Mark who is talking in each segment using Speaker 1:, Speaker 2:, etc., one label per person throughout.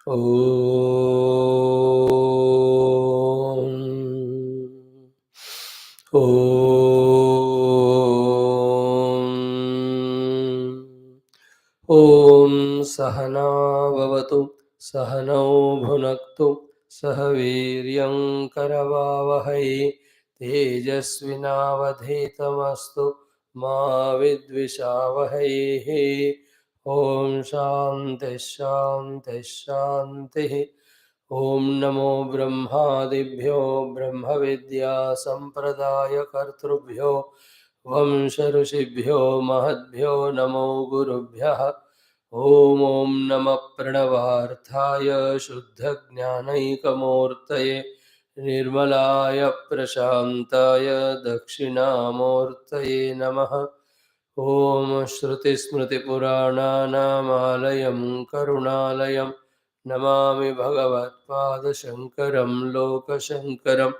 Speaker 1: ॐ ॐ सहना भवतु सहनौ भुनक्तु सह वीर्यं करवावहै तेजस्विनावधीतमस्तु मा विद्विषावहै। ॐ शान्तिः शान्तिः शान्तिः। ॐ नमो ब्रह्मादिभ्यो ब्रह्मविद्या सम्प्रदायकर्तृभ्यो वंश ऋषिभ्यो महद्भ्यो नमो गुरुभ्यः। ॐ नमः प्रणवार्थाय शुद्धज्ञानैकमूर्तये निर्मलाय प्रशान्ताय दक्षिणामूर्तये नमः। ॐ श्रुतिस्मृतिपुराणानामालयं करुणालयं नमामि भगवत्पादशङ्करं लोकशङ्करम्।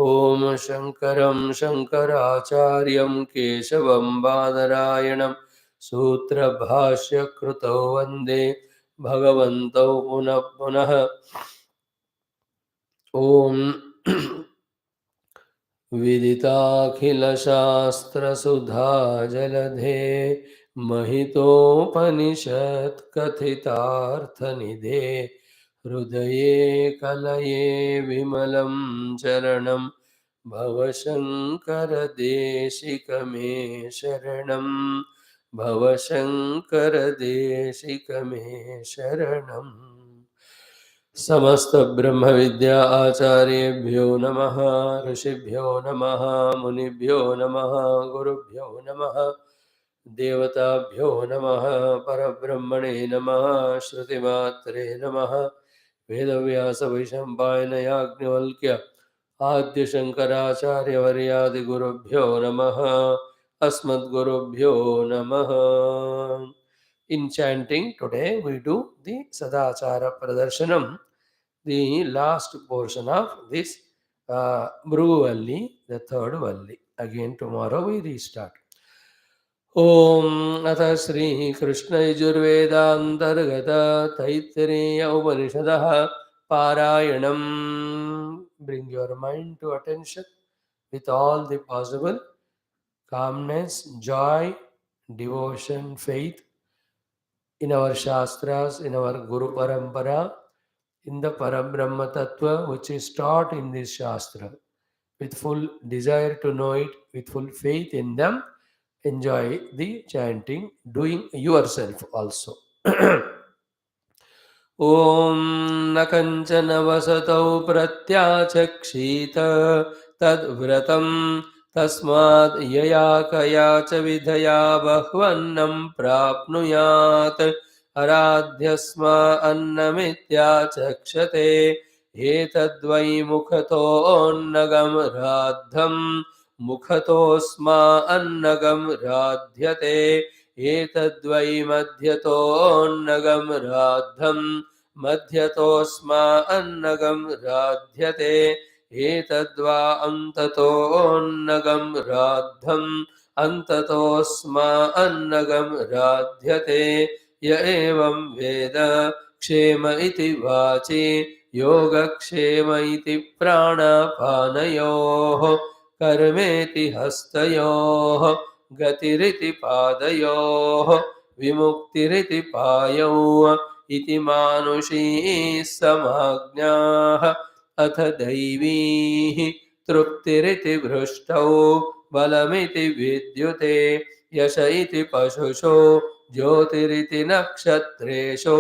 Speaker 1: ॐ शङ्करं शङ्कराचार्यं केशवं बादरायणं सूत्रभाष्यकृतौ वन्दे भगवन्तौ पुनः पुनः। ॐ विदिताखिलशास्त्रसुधाजलधे महितोपनिषत्कथितार्थनिधे हृदये कलये विमलं चरणं भवशङ्करदेशिकमे शरणं भवशङ्करदेशिकमे शरणम्। समस्त ब्रह्म विद्या आचार्येभ्यो नमः। ऋषिभ्यो नमः। मुनिभ्यो नमः। गुरुभ्यो नमः। देवताभ्यो नमः। परब्रह्मणे नमः। श्रुतिमात्रे नमः। वेदव्यास वैशम्पायन याज्ञवल्क्य आद्य शंकराचार्यवर्यादिगुरुभ्यो नमः। अस्मद्गुरुभ्यो नमः। In chanting today we do the Sadachara Pradarshanam, the last portion of this Valli, the third Valli. Again tomorrow we restart. Om Atha Sri Krishna Yajurvedantargata Taittiriya Upanishadaha Parayanam. Bring your mind to attention with all the possible calmness, joy, devotion, faith in our Shastras, in our Guru Parampara, in the Parabrahma Tattva which is taught in this Shastra. With full desire to know it, with full faith in them, enjoy the chanting, doing yourself also. ॐ न कञ्चन वसतौ प्रत्याचक्षीत तद्व्रतं तस्माद् यया कया च विधया बह्वन्नं प्राप्नुयात् अराध्यस्मा अन्नमित्याचक्षते एतद्वै मुखतोऽन्नगं राद्धं मुखतोऽस्मा अन्नगं राध्यते एतद्वै मध्यतोऽन्नगं राद्धं मध्यतोऽस्मा अन्नगं राध्यते एतद्वा अन्ततोऽन्नगं राद्धं अन्ततोऽस्मा अन्नगं राध्यते य एवं वेद क्षेम इति वाचि योगक्षेम इति प्राणापानयोः कर्मेति हस्तयोः गतिरिति पादयोः विमुक्तिरिति पायौ इति मानुषी समाज्ञाः अथ दैवीः तृप्तिरिति भृष्टौ बलमिति विद्युते यश इति पशुषु ज्योतिरिति नक्षत्रेषु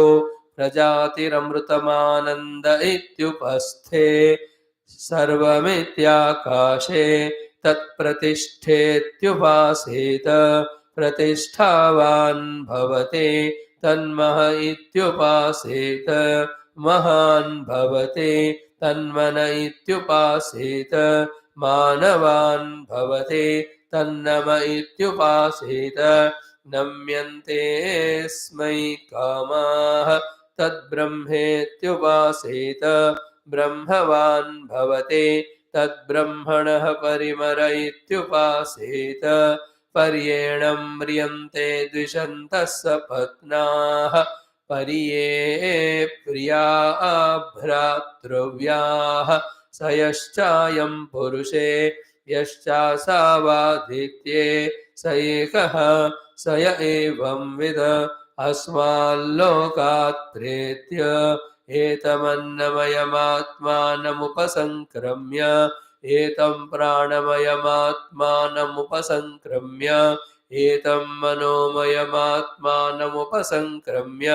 Speaker 1: प्रजातिरमृतमानन्द इत्युपस्थे सर्वमित्याकाशे तत्प्रतिष्ठेत्युपासेत प्रतिष्ठावान् भवते तन्मह इत्युपासेत महान् भवते तन्मन इत्युपासेत मानवान् भवते तन्नम इत्युपासेत नम्यन्ते स्मै कामाः तद्ब्रह्मेत्युपासेत ब्रह्मवान् भवते तद्ब्रह्मणः परिमर इत्युपासेत पर्येणं म्रियन्ते द्विषन्तः सपत्नाः परिये प्रिया भ्रातृव्याः स यश्चायं पुरुषे यश्चासावादित्ये स एकः स य एवं विद अस्माल्लोकात् प्रेत्य एतमन्नमयमात्मानमुपसङ्क्रम्य एतं प्राणमयमात्मानमुपसङ्क्रम्य एतं मनोमयमात्मानमुपसङ्क्रम्य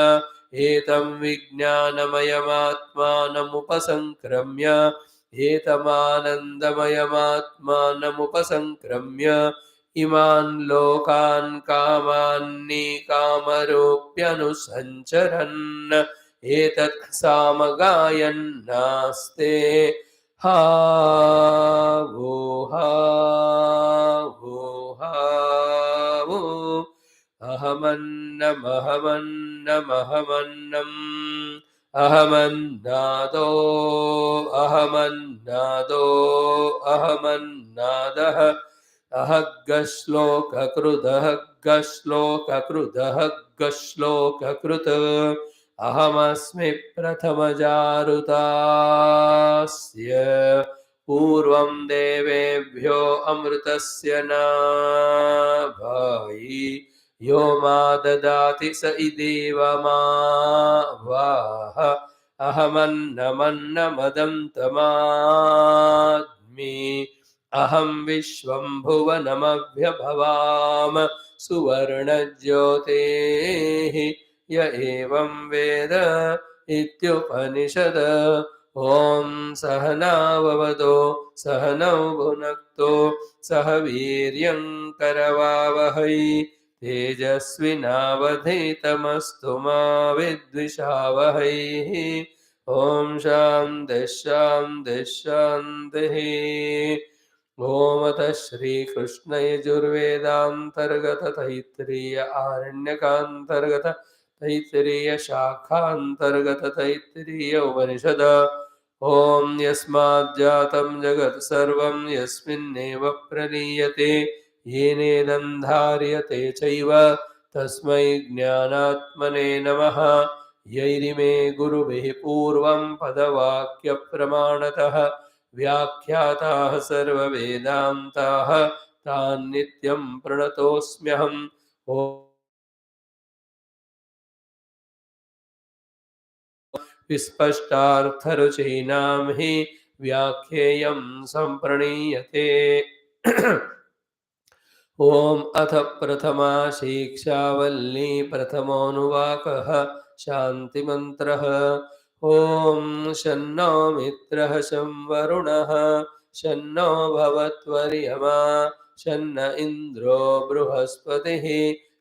Speaker 1: एतं विज्ञानमयमात्मानमुपसङ्क्रम्य एतमानन्दमयमात्मानमुपसङ्क्रम्य इमान् लोकान् कामान्निकामरूप्यनुसञ्चरन् एतत् सामगायन्नास्ते हा वो हा वो हा वो अहमन्नमहमन्नमहमन्नम् अहमन्नादो अहमन्नादो अहमन्नादः अहग्गश्लोककृदः गश्लोककृदः गश्लोककृत् अहमस्मि प्रथमजारुतास्य पूर्वं देवेभ्यो अमृतस्य नाभायि यो मा ददाति स इदेव मा वाह अहमन्नमन्नमदन्तमाद्मि अहं विश्वं भुवनमभ्यभवाम सुवर्णज्योतेः य एवं वेद इत्युपनिषद ॐ सहनाववतु सहनौ भुनक्तु सह वीर्यं करवावहै तेजस्विनावधीतमस्तु मा विद्विषावहै ॐ शान्तिः शान्तिः शान्तिः ॐ अतः श्रीकृष्णयजुर्वेदान्तर्गत तैत्तिरीय आरण्यकान्तर्गत तैत्तिरीय शाखान्तर्गत तैत्तिरीय उपनिषद ॐ यस्माज्जातं जगत् सर्वं यस्मिन्नेव प्रलीयते येनेदं धार्यते चैव तस्मै ज्ञानात्मने नमः यैरिमे गुरुभिः पूर्वं पदवाक्यप्रमाणतः व्याख्याताः सर्ववेदान्ताः तान् नित्यं प्रणतोऽस्म्यहम् विस्पष्टार्थरुचीनां हि व्याख्येयं सम्प्रणीयते ॐ अथ प्रथमा शिक्षा वल्ली प्रथमोऽनुवाकः शान्तिमन्त्रः ॐ शन्नो मित्रः शं वरुणः शन्नो भवत्वर्यमा शन्न इन्द्रो बृहस्पतिः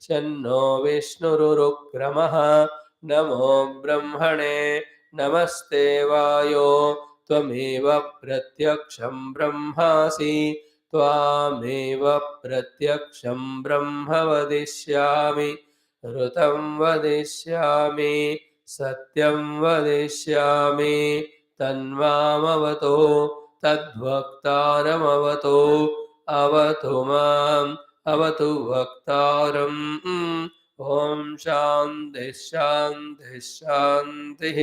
Speaker 1: शन्नो विष्णुरुक्रमः नमो ब्रह्मणे नमस्ते वायो त्वमेव प्रत्यक्षं ब्रह्मासि त्वामेव प्रत्यक्षं ब्रह्म वदिष्यामि ऋतं वदिष्यामि सत्यं वदिष्यामि तन्मामवतो तद्वक्तारमवतो अवतु माम् अवतु वक्तारम् ॐ शान्तिः शान्तिः शान्तिः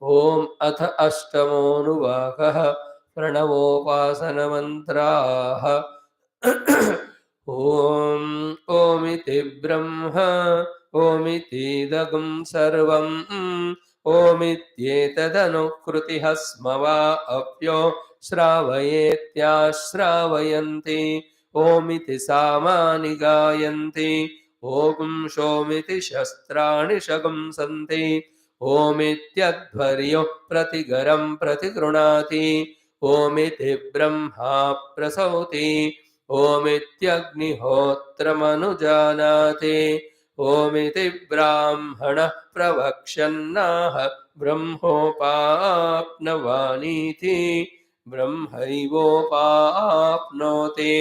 Speaker 1: ॐ अथ अष्टमोऽनुवाकः प्रणवोपासनमन्त्राः ॐ ओमिति ब्रह्म ओमितीदगं सर्वम् ओमित्येतदनुकृतिः स्म वा अप्यो श्रावयेत्याश्रावयन्ति ओमिति सामानि गायन्ति ॐ शोमिति शस्त्राणि शगंसन्ति ओमित्यध्वर्यो प्रतिगरं प्रतिगृणाति ओमिति ब्रह्मा प्रसौति ओमित्यग्निहोत्रमनुजानाति ओमिति ब्राह्मणः प्रवक्ष्यन्नाह ब्रह्मोपाप्नवानीति ब्रह्मैवोपाप्नोति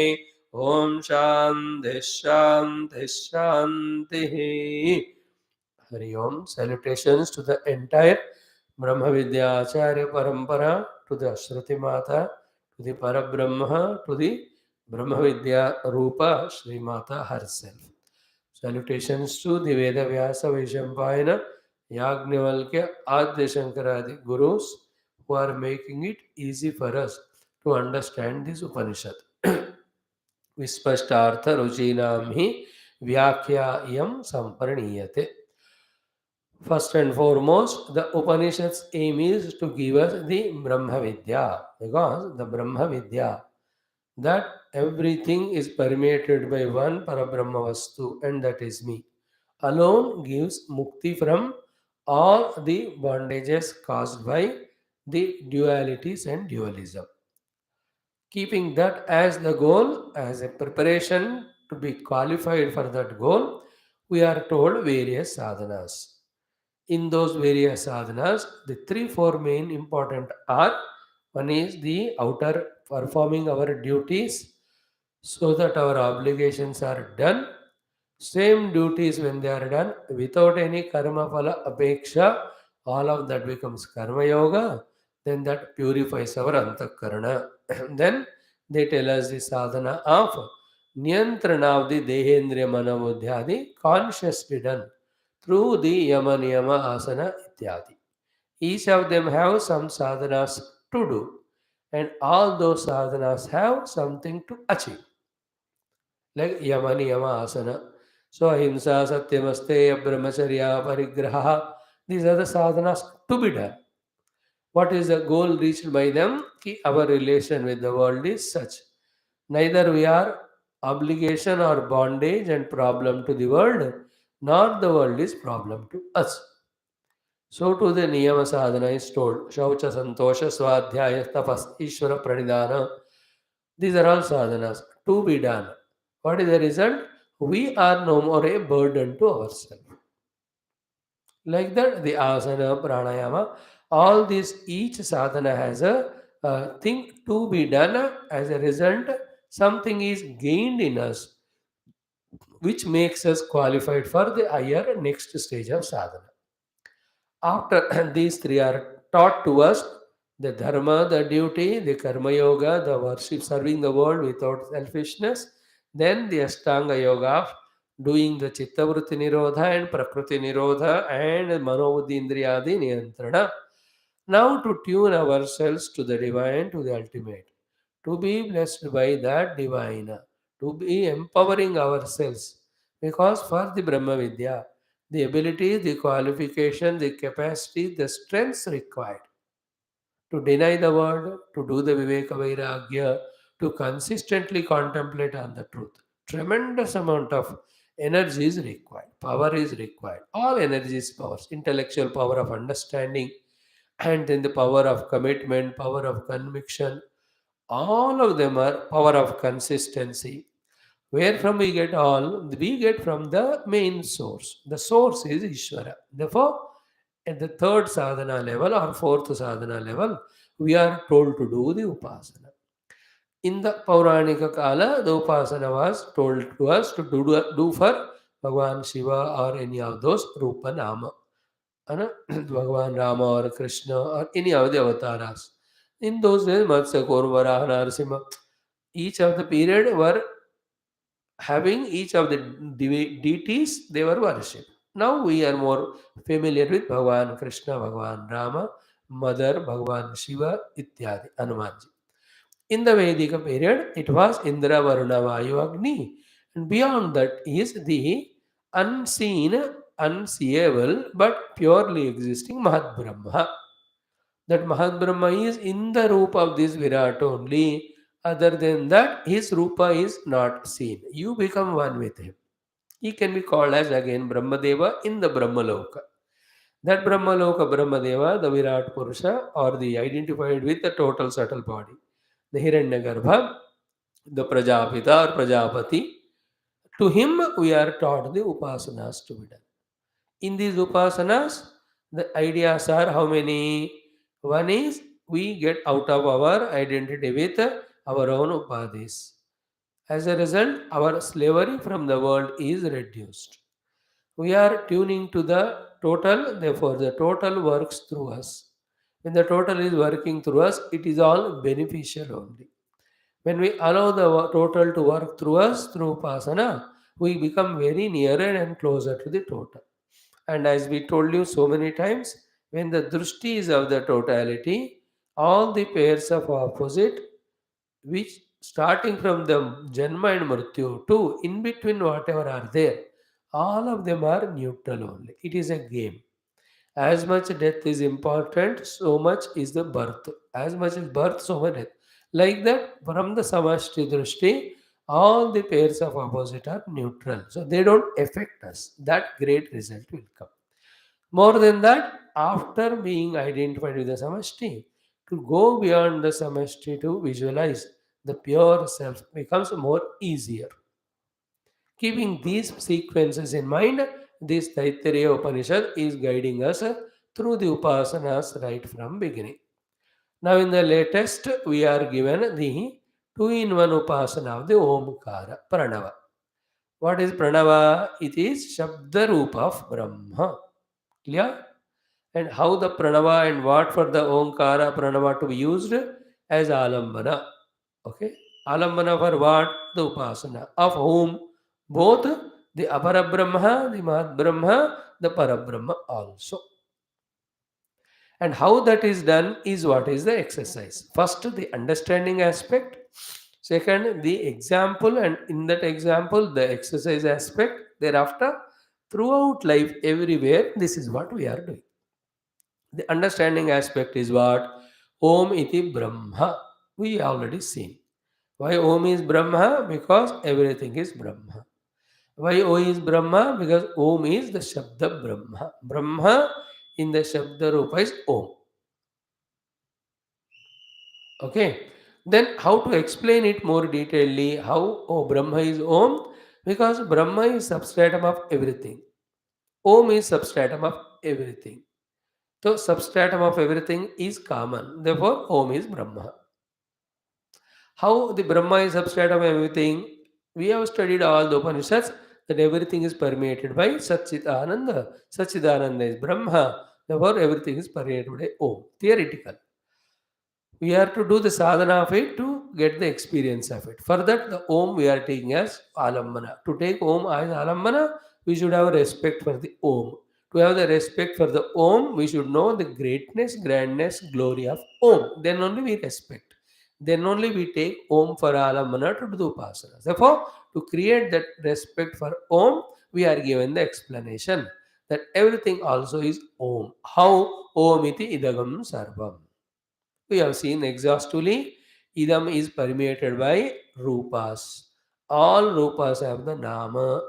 Speaker 1: ॐ शान्तिः शान्तिः शान्तिः Hari Om. Salutations to the entire Brahma Vidya Acharya Parampara, to the Shruti Mata, to the Parabrahma, to the Brahma Vidya Rupa Sri Mata herself. Salutations to the Veda Vyasa Vaishampayana, Yagnavalkya, Adya Shankaradi gurus who are making it easy for us to understand this Upanishad. विस्पष्टार्थ रुचीनाम ही व्याख्या इयं संपरणीयते. First and foremost, the Upanishads aim is to give us the Brahma Vidya, because the Brahma Vidya, that everything is permeated by one Parabrahma Vastu, and that is me, alone gives mukti from all the bondages caused by the dualities and dualism. Keeping that as the goal, as a preparation to be qualified for that goal, we are told various sadhanas. In those various sadhanas, the three, four main important are: one is the outer performing our duties so that our obligations are done. Same duties when they are done without any karma phala apeksha, all of that becomes karma yoga. Then that purifies our antakarana. Then they tell us the sadhana of niyantrana of the dehendriya manabuddhyadi consciously done through the yama niyama asana ityadi. Each of them have some sadhanas to do, and all those sadhanas have something to achieve, like yama niyama asana. So ahimsa, satyamasteya, brahmacharya, parigraha, these are the sadhanas to be done. What is the goal reached by them? Ki our relation with the world is such. Neither we are obligation or bondage and problem to the world, nor the world is problem to us. So to the Niyama sadhana is told, Shaucha Santosha Swadhyaya Tapas Ishvara Pranidhana. These are all sadhanas to be done. What is the result? We are no more a burden to ourselves. Like that, the asana, pranayama, all these, each sadhana has a thing to be done. As a result, something is gained in us, which makes us qualified for the higher next stage of sadhana. After these three are taught to us, the dharma, the duty, the karma yoga, the worship, serving the world without selfishness, then the Ashtanga yoga of doing the Chittavrutti Nirodha and Prakriti Nirodha and Manobuddhi Indriyadi Niyantrana. Now to tune ourselves to the divine, to the ultimate, to be blessed by that divine, to be empowering ourselves. Because for the Brahma Vidya, the ability, the qualification, the capacity, the strengths required to deny the world, to do the Viveka Vairagya, to consistently contemplate on the truth. Tremendous amount of energy is required, power is required. All energy is powers, intellectual power of understanding, and then the power of commitment, power of conviction. All of them are power of consistency. Where from we get all? We get from the main source. The source is Ishvara. Therefore, at the third sadhana level or fourth sadhana level, we are told to do the upasana. In the Pauranika Kala, the upasana was told to us to do for Bhagavan Shiva or any of those Rupa Nama. Bhagavan Rama or Krishna or any of the avatars. In those days, Matsya, Kurvara, Narasimha, each of the period were having each of the deities they were worshipped. Now we are more familiar with Bhagavan Krishna, Bhagavan Rama, Mother, Bhagavan Shiva, Ityadi, Hanumanji. In the Vedic period, it was Indra, Varuna, Vayu, Agni. And beyond that is the unseen, unseeable, but purely existing Mahat Brahma. That Mahat Brahma is in the Rupa of this Virat only. Other than that, his Rupa is not seen. You become one with him. He can be called as again Brahmadeva in the Brahmaloka. That Brahmaloka Brahmadeva, the Virat Purusha, or the identified with the total subtle body. The Hiranyagarbha, the Prajapita or Prajapati. To him we are taught the upasanas to be done. In these upasanas, the ideas are how many? One is we get out of our identity with our own upadhis. As a result, our slavery from the world is reduced. We are tuning to the total, therefore, the total works through us. When the total is working through us, it is all beneficial only. When we allow the total to work through us through upasana, we become very nearer and closer to the total. And as we told you so many times, when the drushti is of the totality, all the pairs of opposite, which starting from the Janma and Mrityu to in between whatever are there, all of them are neutral only. It is a game. As much death is important, so much is the birth. As much as birth, so much death. Like that, from the Samashti Drushti, all the pairs of opposite are neutral. So they don't affect us. That great result will come. More than that, after being identified with the Samashti, to go beyond the Samashti to visualize the pure self becomes more easier. Keeping these sequences in mind, this Taittiriya Upanishad is guiding us through the upasanas right from beginning. Now, in the latest, we are given the two-in-one upasana of the OMKARA, Pranava. What is Pranava? It is Shabda Rupa of Brahma. Clear? And how the Pranava and what for the Omkara Pranava to be used as Alambana. Okay? Alambana for what? The Upasana. Of whom? Both the Aparabrahma, the Mahadbrahma, the Parabrahma also. And how that is done is what is the exercise. First, the understanding aspect. Second, the example, and in that example, the exercise aspect. Thereafter, throughout life, everywhere, this is what we are doing. The understanding aspect is what? Om iti Brahma. We already seen. Why Om is Brahma? Because everything is Brahma. Why O is Brahma? Because Om is the Shabda Brahma. Brahma in the Shabda Rupa is Om. Okay. Then how to explain it more detailedly? How Brahma is Om? Because Brahma is substratum of everything. Om is substratum of everything. So substratum of everything is common. Therefore, Om is Brahma. How the Brahma is substratum of everything? We have studied all the Upanishads that everything is permeated by Satchidananda. Satchidananda is Brahma. Therefore, everything is permeated by Om. Theoretical. We have to do the sadhana of it to get the experience of it. For that, the Om we are taking as Alambana. To take Om as Alambana, we should have respect for the Om. To have the respect for the Om, we should know the greatness, grandness, glory of Om. Then only we respect. Then only we take Om for Alambana to do the Upasana. Therefore, to create that respect for Om, we are given the explanation that everything also is Om. How Om iti idagam sarvam. We have seen exhaustively, idam is permeated by rupas. All rupas have the nama.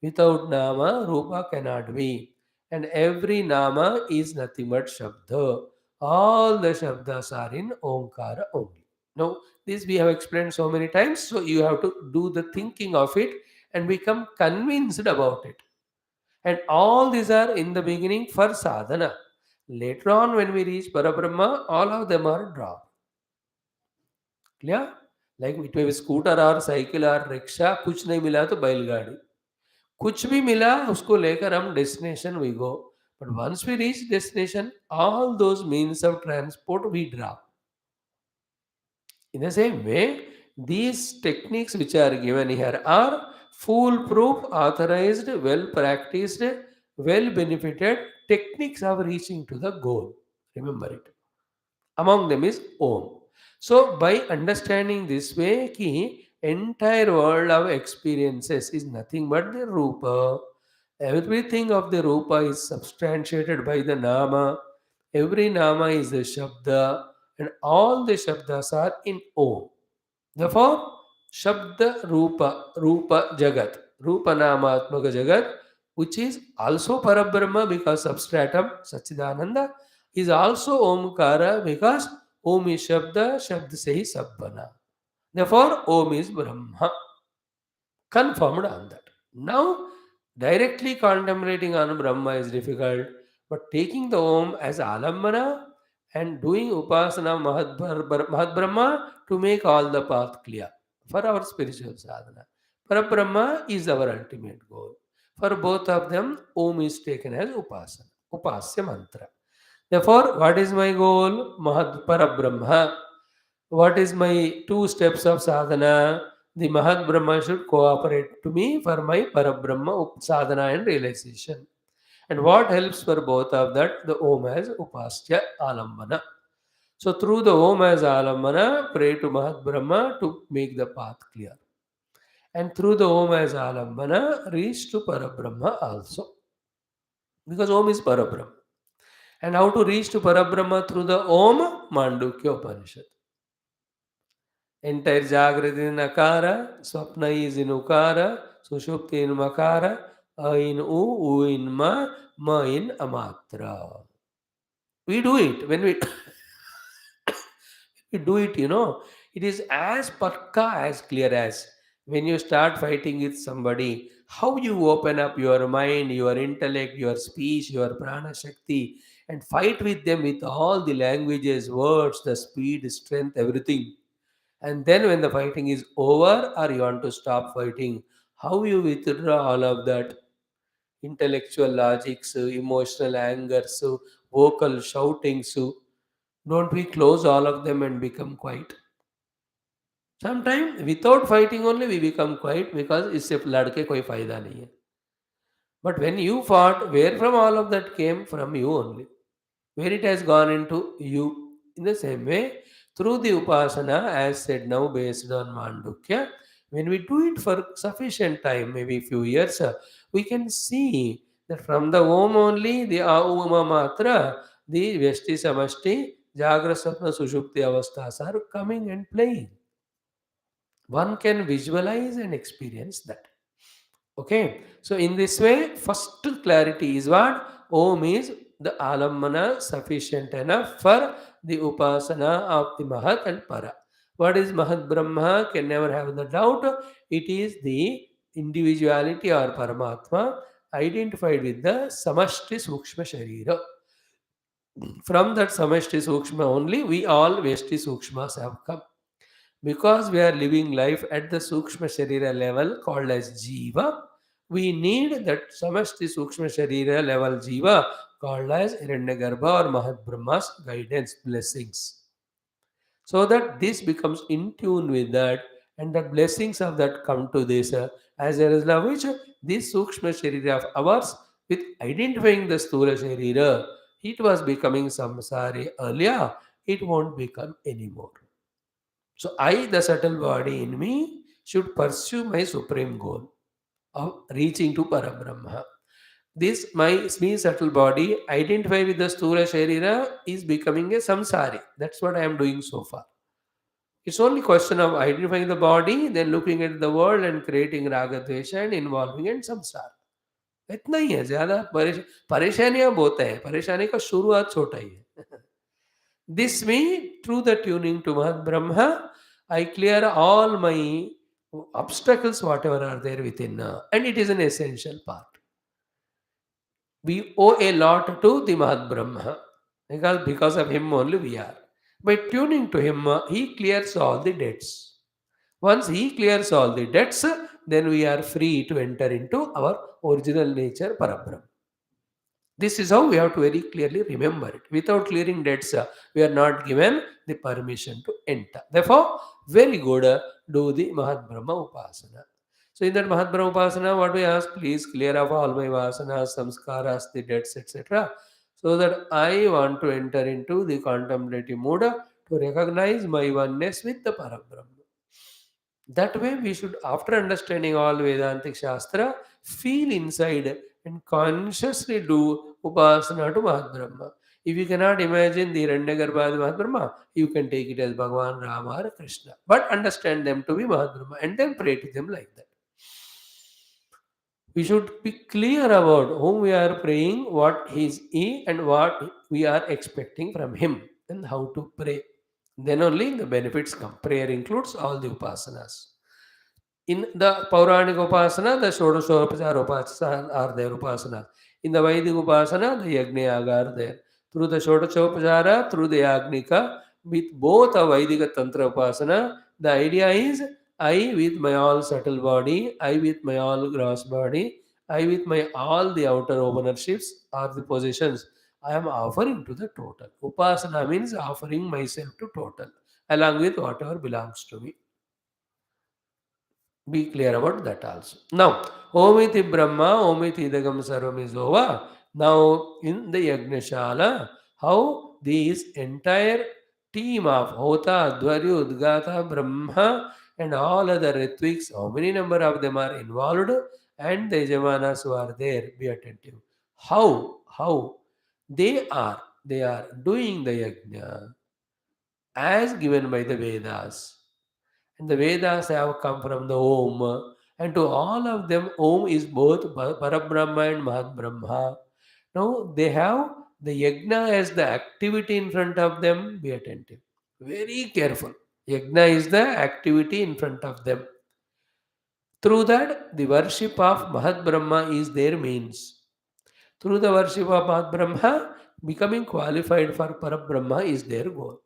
Speaker 1: Without nama, rupa cannot be. And every nama is nothing but shabda. All the shabdas are in Omkara only. Now, this we have explained so many times, so you have to do the thinking of it and become convinced about it. And all these are in the beginning for sadhana. Later on, when we reach Parabrahma, all of them are dropped. Clear? Like it may be scooter or cycle or rickshaw, कुछ नहीं मिला तो बैलगाड़ी. कुछ भी मिला उसको लेकर हम destination we go. But once we reach destination, all those means of transport we drop. In the same way, these techniques which are given here are foolproof, authorized, well practiced, well benefited techniques of reaching to the goal. Remember it. Among them is Om. So, by understanding this way, ki entire world of experiences is nothing but the Rupa. Everything of the Rupa is substantiated by the Nama. Every Nama is the Shabda, and all the Shabdas are in Om. Therefore, Shabda Rupa Jagat, Rupa Namatmaka Jagat, which is also Parabrahma because substratum Sachidananda, is also Omkara because Om is Shabda, Shabda se hi sab bana. Therefore, Om is Brahma. Confirmed on that. Now, directly contemplating on Brahma is difficult, but taking the Om as Alambana and doing Upasana Mahad Brahma to make all the path clear for our spiritual sadhana. Parabrahma is our ultimate goal. For both of them, Om is taken as Upasana, Upasya mantra. Therefore, what is my goal? Mahad Parabrahma. What is my two steps of sadhana? The Mahad Brahma should cooperate to me for my Parabrahma sadhana and realization. And what helps for both of that? The Om as Upasya Alambana. So through the Om as Alambana, pray to Mahat Brahma to make the path clear. And through the Om as Alambana, reach to Parabrahma also. Because Om is Parabrahma. And how to reach to Parabrahma through the Om? Mandukya Upanishad. Entire Jagrati in Akara, Swapna is in Ukara, Sushupti in Makara, A in U in Ma in Amatra. We do it. When we do it, it is as pakka, as clear as when you start fighting with somebody, how you open up your mind, your intellect, your speech, your prana shakti, and fight with them with all the languages, words, the speed, strength, everything. And then when the fighting is over or you want to stop fighting, how you withdraw all of that intellectual logics, emotional anger, so vocal shouting, so don't we close all of them and become quiet? Sometimes without fighting only we become quiet because इससे लड़के कोई फायदा नहीं है. But when you fought, where from all of that came? From you only. Where it has gone into you. In the same way, through the Upasana, as said now based on Mandukya, when we do it for sufficient time, maybe few years, we can see that from the Om only, the Auma Matra, the Vyashti Samashti, Jagra Sapna Sushupti Avasthas are coming and playing. One can visualize and experience that. Okay, so in this way, first clarity is what? Om is the alambana sufficient enough for the upasana of the Mahat and Para. What is Mahat Brahma? Can never have the doubt. It is the individuality or Paramatma identified with the Samashti Sukshma Sharira. From that Samashti Sukshma only, we all Veshti Sukshmas have come. Because we are living life at the Sukshma Sharira level called as Jiva, we need that Samasti Sukshma Sharira level Jiva called as Hiranyagarbha or Mahat Brahma's guidance, blessings. So that this becomes in tune with that and the blessings of that come to this as a result of which this Sukshma Sharira of ours with identifying the Sthula Sharira, it was becoming samsari earlier, it won't become anymore. So I, the subtle body in me, should pursue my supreme goal of reaching to Parabrahma. This my me subtle body identify with the Sthula Sharira is becoming a samsari. That's what I am doing so far. It's only question of identifying the body, then looking at the world and creating raga dvesha and involving in samsara. इतना ही है, ज्यादा परेशानियां बहुत है. परेशानी का शुरुआत छोटा ही है. This way, through the tuning to Mahat Brahma, I clear all my obstacles, whatever are there within, and it is an essential part. We owe a lot to the Mahat Brahma because of him only we are. By tuning to him, he clears all the debts. Once he clears all the debts, then we are free to enter into our original nature, Parabrahma. This is how we have to very clearly remember it. Without clearing debts, we are not given the permission to enter. Therefore, very good, do the Mahat Brahma Upasana. So in that Mahat Brahma Upasana, what we ask, please clear off all my vasanas, samskaras, the debts, etc. So that I want to enter into the contemplative mood to recognize my oneness with the Parabrahma. That way, we should, after understanding all Vedantic Shastra, feel inside and consciously do Upasana to Mahabrahma. If you cannot imagine the Hiranyagarbha Mahabrahma, you can take it as Bhagavan Rama or Krishna. But understand them to be Mahabrahma and then pray to them like that. We should be clear about whom we are praying, what is he, and what we are expecting from him, and how to pray. Then only the benefits come. Prayer includes all the upasanas. In the Pauranic Upasana, the Shodashopachara Upasana are there Upasana. In the Vedic Upasana, the Yagna are there. Through the Shodashopachara, through the Yagnika, with both a Vedic Tantra Upasana, the idea is I with my all subtle body, I with my all gross body, I with my all the outer ownerships or the possessions, I am offering to the total. Upasana means offering myself to total, along with whatever belongs to me. Be clear about that also. Now, Omiti Brahma, Omiti Idagam Sarvam is over. Now, in the Yagnashala, how these entire team of Hota, Dwaryu, Udgata, Brahma, and all other Ritviks, how many number of them are involved, and the Yajamanas who are there, be attentive. How they are doing the Yajna as given by the Vedas. And the Vedas have come from the Om. And to all of them, Om is both Parabrahma and Mahabrahma. Now they have the Yajna as the activity in front of them. Be attentive. Very careful. Yajna is the activity in front of them. Through that, the worship of Mahat Brahma is their means. Through the worship of Mahat Brahma, becoming qualified for Parabrahma is their goal.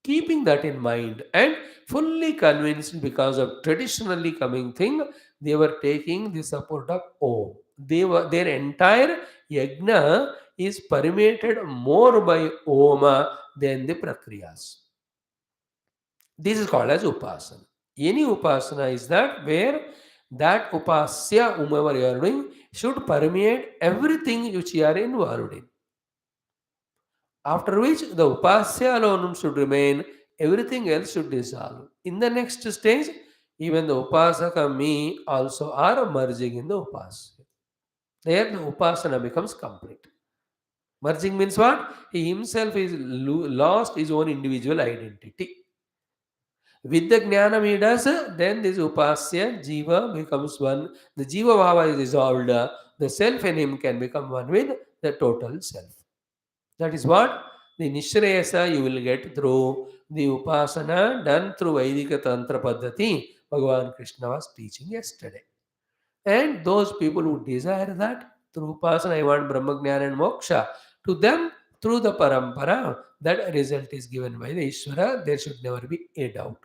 Speaker 1: Keeping that in mind and fully convinced because of traditionally coming thing, they were taking the support of Om. Their entire yajna is permeated more by Oma than the Prakriyas. This is called as Upasana. Any Upasana is that where that Upasya, whomever you are doing, should permeate everything which you are involved in. After which the upasya alone should remain, everything else should dissolve. In the next stage, even the upasaka me also are merging in the upasya. There the upasana becomes complete. Merging means what? He himself is lost his own individual identity. With the jnana he does, then this upasya jiva becomes one. The jiva bhava is dissolved. The self in him can become one with the total self. That is what the Nishrayasa you will get through the Upasana done through Vaidika Tantra Paddhati Bhagavan Krishna was teaching yesterday. And those people who desire that through Upasana, I want Brahma Jnana and Moksha, to them through the Parampara, that result is given by the Ishvara. There should never be a doubt.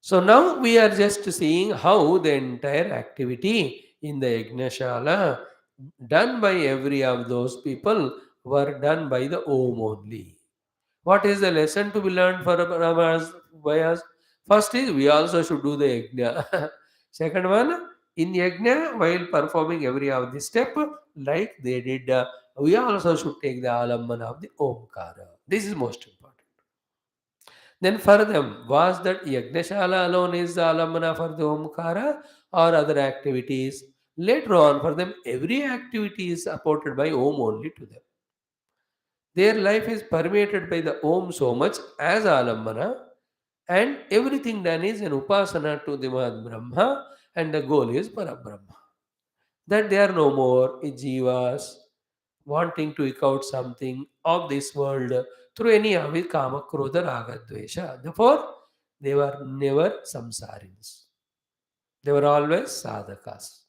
Speaker 1: So now we are just seeing how the entire activity in the Yagnashala done by every of those people were done by the Om only. What is the lesson to be learned for us by us? First is we also should do the Yajna. Second one, in Yajna, while performing every of the step, like they did, we also should take the Alamman of the Omkara. This is most important. Then for them, was that Yagnashala alone is the alamana for the Omkara or other activities? Later on, for them, every activity is supported by Om only to them. Their life is permeated by the Om so much as alamana, and everything done is an upasana to the Mahad Brahma, and the goal is Parabrahma. That they are no more jivas wanting to eke out something of this world through any of it kama, krodha, raga, dvesha. Therefore, they were never samsarins. They were always sadhakas.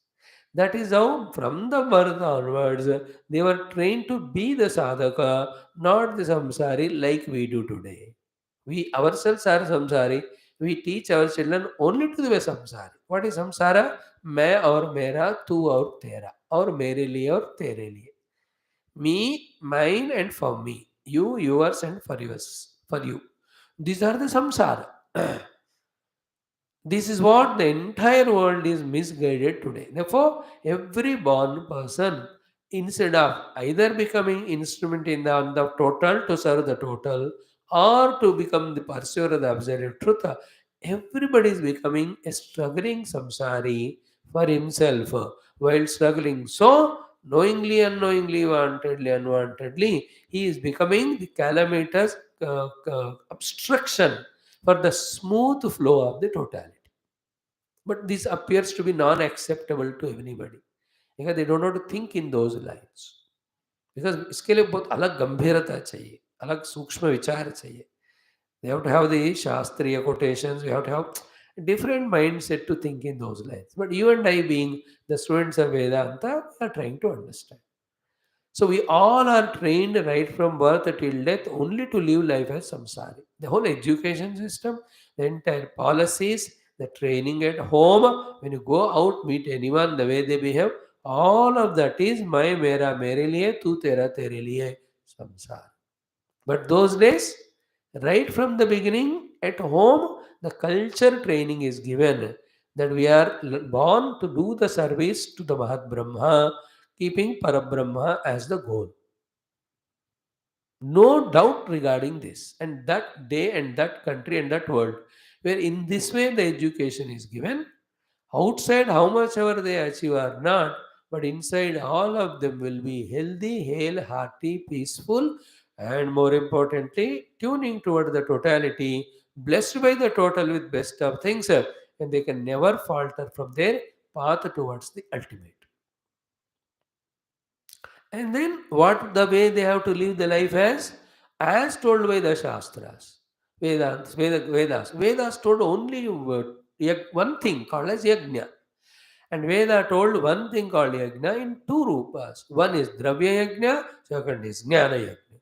Speaker 1: That is how, from the birth onwards, they were trained to be the sadhaka, not the samsari like we do today. We ourselves are samsari. We teach our children only to be samsari. What is samsara? मैं और मेरा, तू और तेरा, और मेरे लिए और तेरे लिए. Me, mine, and for me. You, yours, and for yours, for you. These are the samsara. This is what the entire world is misguided today. Therefore, every born person, instead of either becoming instrument in the on the total to serve the total, or to become the pursuer of the absolute truth, everybody is becoming a struggling samsari for himself while struggling. So, knowingly, unknowingly, wantedly, unwantedly, he is becoming the calamitous obstruction for the smooth flow of the totality. But this appears to be non-acceptable to anybody because they don't know to think in those lines. Because इसके लिए बहुत अलग गंभीरता चाहिए, अलग सूक्ष्म विचार चाहिए. They have to have the शास्त्रीय quotations. We have to have different mindset to think in those lines. But you and I, being the students of Vedanta, we are trying to understand. So we all are trained right from birth till death only to live life as samsari. The whole education system, the entire policies, the training at home, when you go out, meet anyone, the way they behave, all of that is my mera mere liye, tu tera tere liye, samsar. But those days, right from the beginning, at home, the culture training is given that we are born to do the service to the Mahat Brahma, keeping Parabrahma as the goal. No doubt regarding this. And that day and that country and that world, where in this way the education is given, outside how much ever they achieve or not, but inside all of them will be healthy, hale, hearty, peaceful, and more importantly, tuning toward the totality, blessed by the total with best of things, and they can never falter from their path towards the ultimate. And then what the way they have to live the life as told by the Shastras, Vedas told only one thing called as yajna. And Veda told one thing called yajna in two rupas. One is dravya yajna, second is jnana yajna.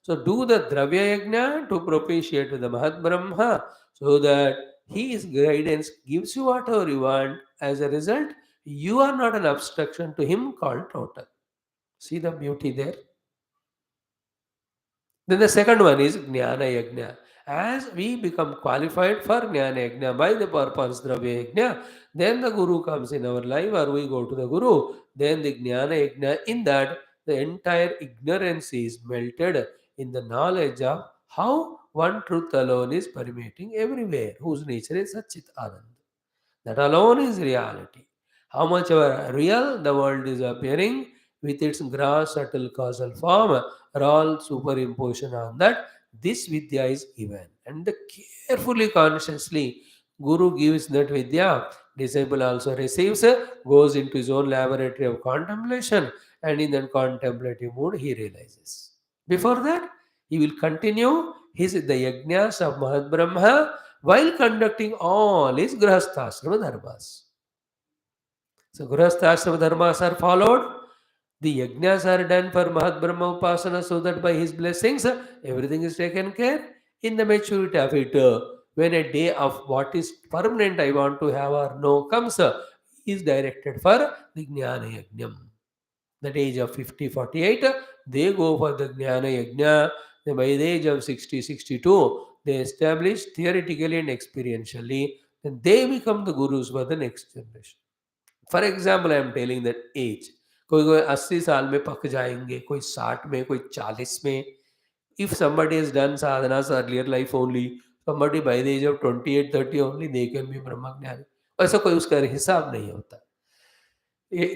Speaker 1: So do the dravya yajna to propitiate the Mahat Brahma so that his guidance gives you whatever you want. As a result, you are not an obstruction to him called total. See the beauty there? Then the second one is Jnana Yajna. As we become qualified for Jnana Yajna by the purpose Dravya Yajna, then the Guru comes in our life or we go to the Guru, then the Jnana Yajna, in that the entire ignorance is melted in the knowledge of how one truth alone is permeating everywhere, whose nature is Satchit Anand. That alone is reality. How much ever real the world is appearing with its gross, subtle causal form are all superimposition on that. This Vidya is given. And the carefully, consciously, Guru gives that Vidya, disciple also receives, goes into his own laboratory of contemplation, and in that contemplative mood he realizes. Before that, he will continue the yajnas of Mahat Brahma while conducting all his grahasthasrama dharmas. So grahasthasrama dharmas are followed. The yajnas are done for Mahat Brahma Upasana so that by his blessings everything is taken care. In the maturity of it, when a day of what is permanent I want to have or no comes, is directed for the Jnana Yajnam. That age of 50, 48, they go for the Jnana Yajna. Then by the age of 60, 62, they establish theoretically and experientially. Then they become the gurus for the next generation. For example I am telling that as कोई कोई 80 साल में पक जाएंगे, कोई 60 में, कोई 40 में. If somebody has done sadhanas earlier life only, somebody by the age of 28 30 only they can be ब्रह्मज्ञानी. ऐसा कोई उसका हिसाब नहीं होता.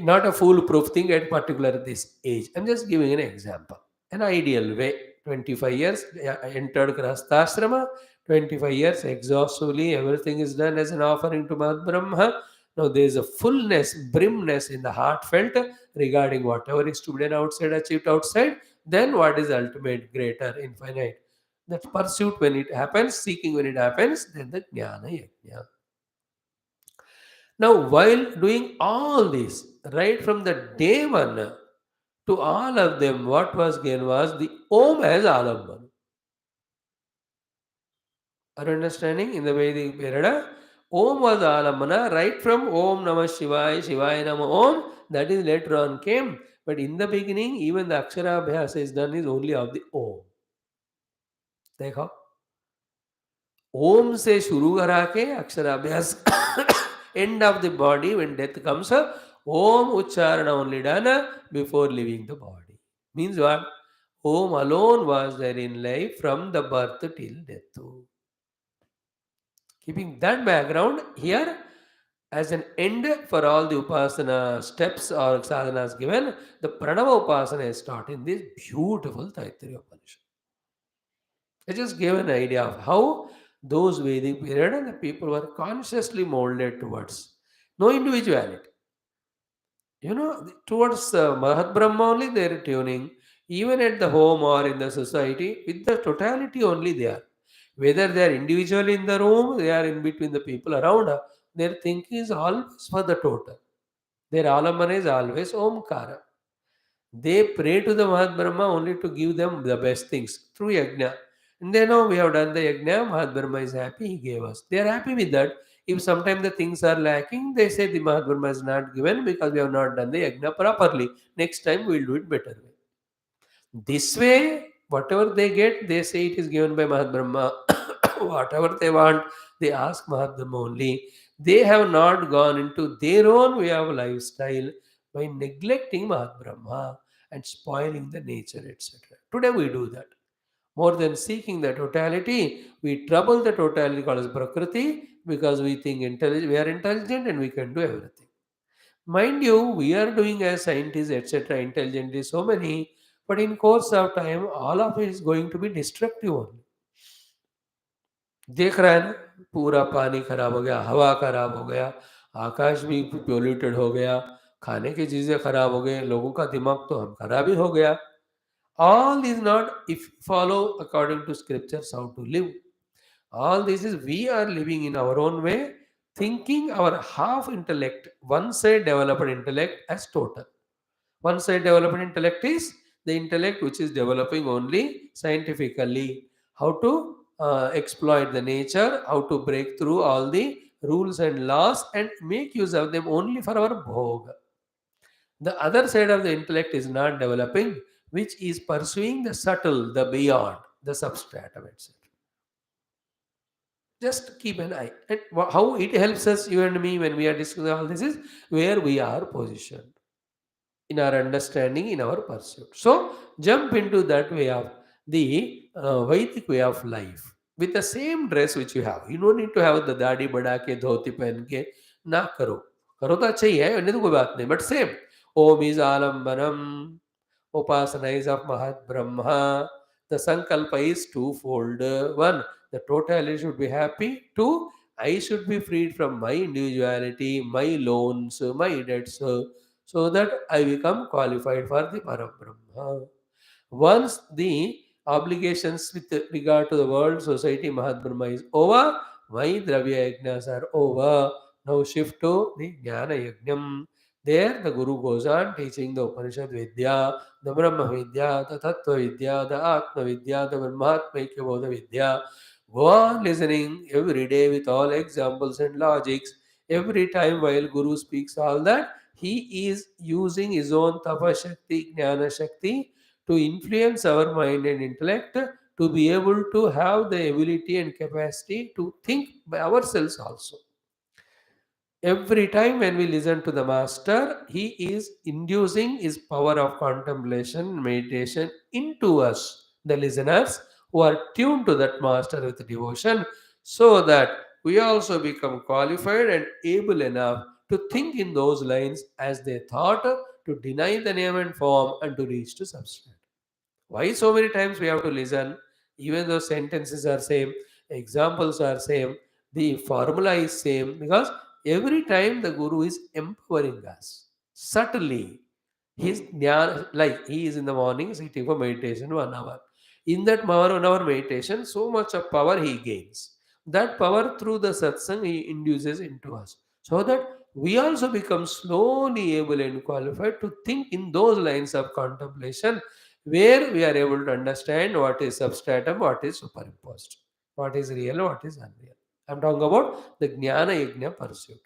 Speaker 1: Not a foolproof thing at particular this age. I'm just giving an example. An ideal way. 25 years, I entered Grahasthasrama. 25 years, exhaustively, everything is done as an offering to Mahat Brahma. Now there is a fullness, brimness in the heart felt regarding whatever is to be done outside, achieved outside. Then what is ultimate, greater, infinite? That pursuit when it happens, seeking when it happens, then the Jnana Yajna. Now, while doing all this, right from the day one to all of them, what was given was the Om as Alambana. Are you understanding? In the Vedic period, Om was Alambana, right from Om Namah Shivaya, Shivaya Namah Om, that is later on came. But in the beginning, even the Akshara Abhyasa is done is only of the Om. देखो ओम से शुरू करा के अक्षराभ्यास end of the body when death comes, Om Ucharana only done before leaving the body. Means what? Om alone was there in life from the birth till death. Keeping that background here as an end for all the Upasana steps or sadhanas given, the Pranava Upasana is taught in this beautiful Taittiriya Upanishad. I just gave an idea of how those Vedic period and the people were consciously molded towards no individuality. Towards Mahat Brahma only they are tuning, even at the home or in the society, with the totality only they are. Whether they are individually in the room, they are in between the people around, their thinking is always for the total. Their alamana is always Omkara. They pray to the Mahat Brahma only to give them the best things through yajna. And they know we have done the yajna, Mahat Brahma is happy, he gave us. They are happy with that. If sometimes the things are lacking, they say the Mahat Brahma is not given because we have not done the yajna properly. Next time we will do it better way. This way, whatever they get, they say it is given by Mahat Brahma. Whatever they want, they ask Mahat Brahma only. They have not gone into their own way of lifestyle, by neglecting Mahat Brahma and spoiling the nature, etc. Today we do that. More than seeking the totality, we trouble the totality called as Prakriti because we think we are intelligent and we can do everything. Mind you, we are doing as scientists, etc., intelligently so many, but in course of time, all of it is going to be destructive only. देख रहा है ना, पूरा पानी खराब हो गया, हवा खराब हो गया, आकाश भी पोल्यूटेड हो गया, खाने की चीजें खराब हो गई, लोगों का दिमाग तो हम खराब ही हो गया. All is not if follow according to scriptures how to live. All this is we are living in our own way, thinking our half intellect, one side developed intellect as total. One side developed intellect is the intellect which is developing only scientifically, how to exploit the nature, how to break through all the rules and laws and make use of them only for our bhog. The other side of the intellect is not developing, which is pursuing the subtle, the beyond, the substratum, etc. Just keep an eye. And how it helps us, you and me, when we are discussing all this is where we are positioned in our understanding, in our pursuit. So, jump into that way of the Vedic way of life with the same dress which you have. You don't need to have the dadi bada ke dhoti pen ke na karo. करो तो अच्छा ही है, अन्य तो कोई बात नहीं, but same. Om is आलम्बनम, upasana is of Mahat Brahma. The Sankalpa is twofold. One, the totality should be happy. Two, I should be freed from my individuality, my loans, my debts, so that I become qualified for the Parabrahma. Once the obligations with regard to the world, society, Mahat Brahma is over, my Dravya Yajnas are over. Now shift to the Jnana Yajnam. There the Guru goes on teaching the Upanishad Vidya, the Brahma Vidya, the Tattva Vidya, the Atma Vidya, the Brahmatmaikya Bodha Vidya. Go on listening every day with all examples and logics. Every time while Guru speaks all that, he is using his own Tapa Shakti, Jnana Shakti to influence our mind and intellect to be able to have the ability and capacity to think by ourselves also. Every time when we listen to the master, he is inducing his power of contemplation, meditation into us, the listeners who are tuned to that master with devotion, so that we also become qualified and able enough to think in those lines as they thought, to deny the name and form and to reach to substance. Why so many times we have to listen, even though sentences are same, examples are same, the formula is same, because every time the Guru is empowering us subtly. His jnana, like he is in the morning sitting for meditation 1 hour. In that 1 hour meditation, so much of power he gains. That power through the satsang he induces into us. So that we also become slowly able and qualified to think in those lines of contemplation where we are able to understand what is substratum, what is superimposed, what is real, what is unreal. I'm talking about the Jnana Yajna pursuit.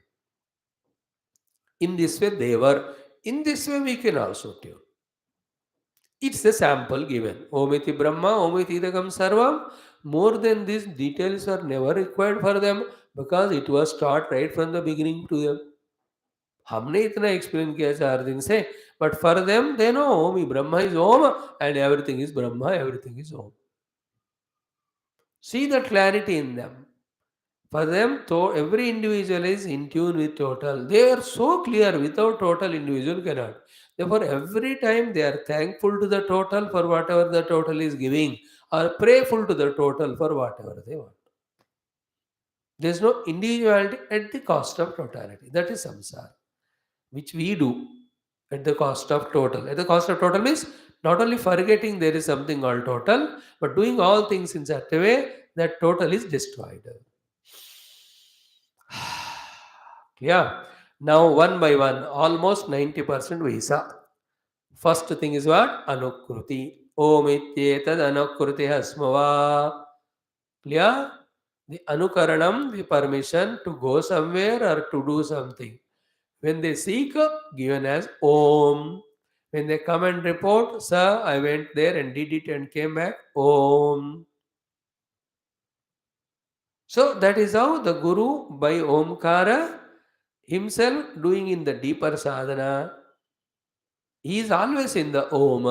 Speaker 1: In this way, they were. In this way, we can also tune. It's a sample given. Omiti Brahma, Omiti Idagam Sarvam. More than this, details are never required for them because it was taught right from the beginning to them. हमने इतना explain किया 4 दिन से, but for them they know Om Brahma is Om and everything is Brahma, everything is Om. See the clarity in them. For them, though every individual is in tune with total. They are so clear without total individual cannot. Therefore, every time they are thankful to the total for whatever the total is giving, or prayerful to the total for whatever they want. There is no individuality at the cost of totality. That is samsara, which we do at the cost of total. At the cost of total means not only forgetting there is something called total, but doing all things in such a way that total is destroyed. Yeah. Now, one by one, almost 90% we saw. First thing is what? Anukruti. Om ityetad anukruti hasmava. Clear? The anukaranam, the permission to go somewhere or to do something. When they seek, given as Om. When they come and report, sir, I went there and did it and came back, Om. So that is how the Guru by Omkara himself doing in the deeper sadhana He is always in the Om.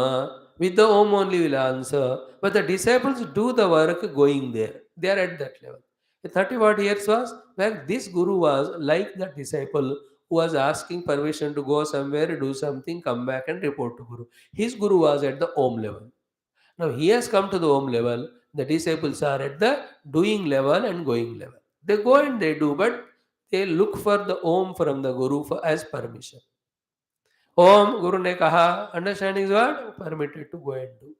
Speaker 1: With the Om only will answer. But the disciples do the work going there. They are at that level. The 30 what years was where this Guru was like the disciple who was asking permission to go somewhere, do something, come back and report to Guru. His Guru was at the Om level. Now he has come to the Om level. The disciples are at the doing level and going level. They go and they do, but they look for the Om from the Guru for, as permission. Om, Guru ne kaha, understanding is what? Permitted to go and do.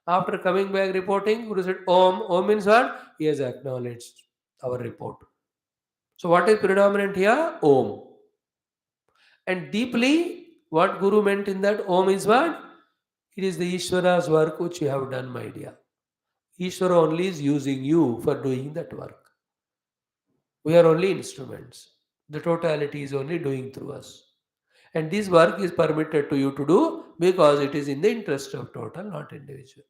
Speaker 1: After coming back reporting, Guru said Om. Om means what? He has acknowledged our report. So what is predominant here? Om. And deeply, what Guru meant in that Om is what? It is the Ishvara's work which you have done, my dear. Ishvara only is using you for doing that work. We are only instruments. The totality is only doing through us. And this work is permitted to you to do because it is in the interest of total, not individual.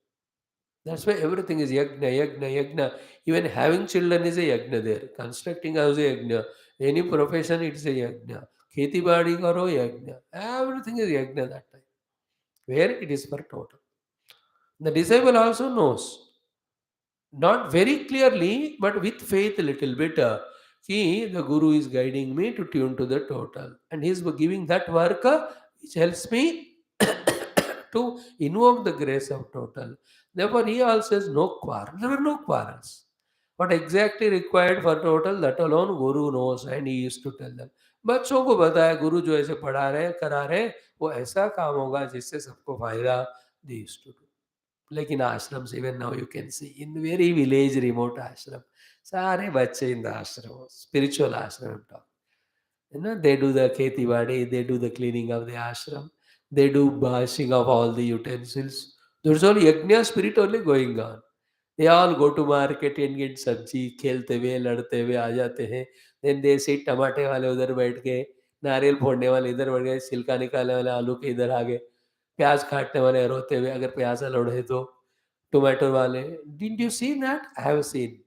Speaker 1: That's why everything is yagna, yagna, yagna. Even having children is a yagna there. Constructing house is a yagna. Any profession, it's a yagna. Kheti badi karo yagna. Everything is yagna that time. Where it is for total. The disciple also knows. Not very clearly, but with faith a little bit. The Guru is guiding me to tune to the total. And he is giving that work which helps me to invoke the grace of total. Therefore, he also says no quarrel. There were no quarrels. What exactly required for total, that alone Guru knows, and he used to tell them. बच्चों को बताया गुरु जो ऐसे पढ़ा रहे हैं करा रहे हैं वो ऐसा काम होगा जिससे सबको फायदा दे used to do. लेकिन ashrams even now you can see in very village remote ashram सारे बच्चे in the ashram spiritual ashram I'm talking. You know, they do the kheti badi, they do the cleaning of the ashram, they do washing of all the utensils. There's all yajna spirit only going on. They all go to market and get sabji, खेलते हुए लड़ते हुए आ जाते हैं. Then they sit टमाटे वाले उधर बैठ के, नारियल फोड़ने वाले इधर बैठ गए, छिलका निकालने वाले आलू के इधर आ गए, प्याज काटने वाले रोते हुए अगर प्याज लौड़े तो, टोमेटो वाले. Didn't you see that? I have seen.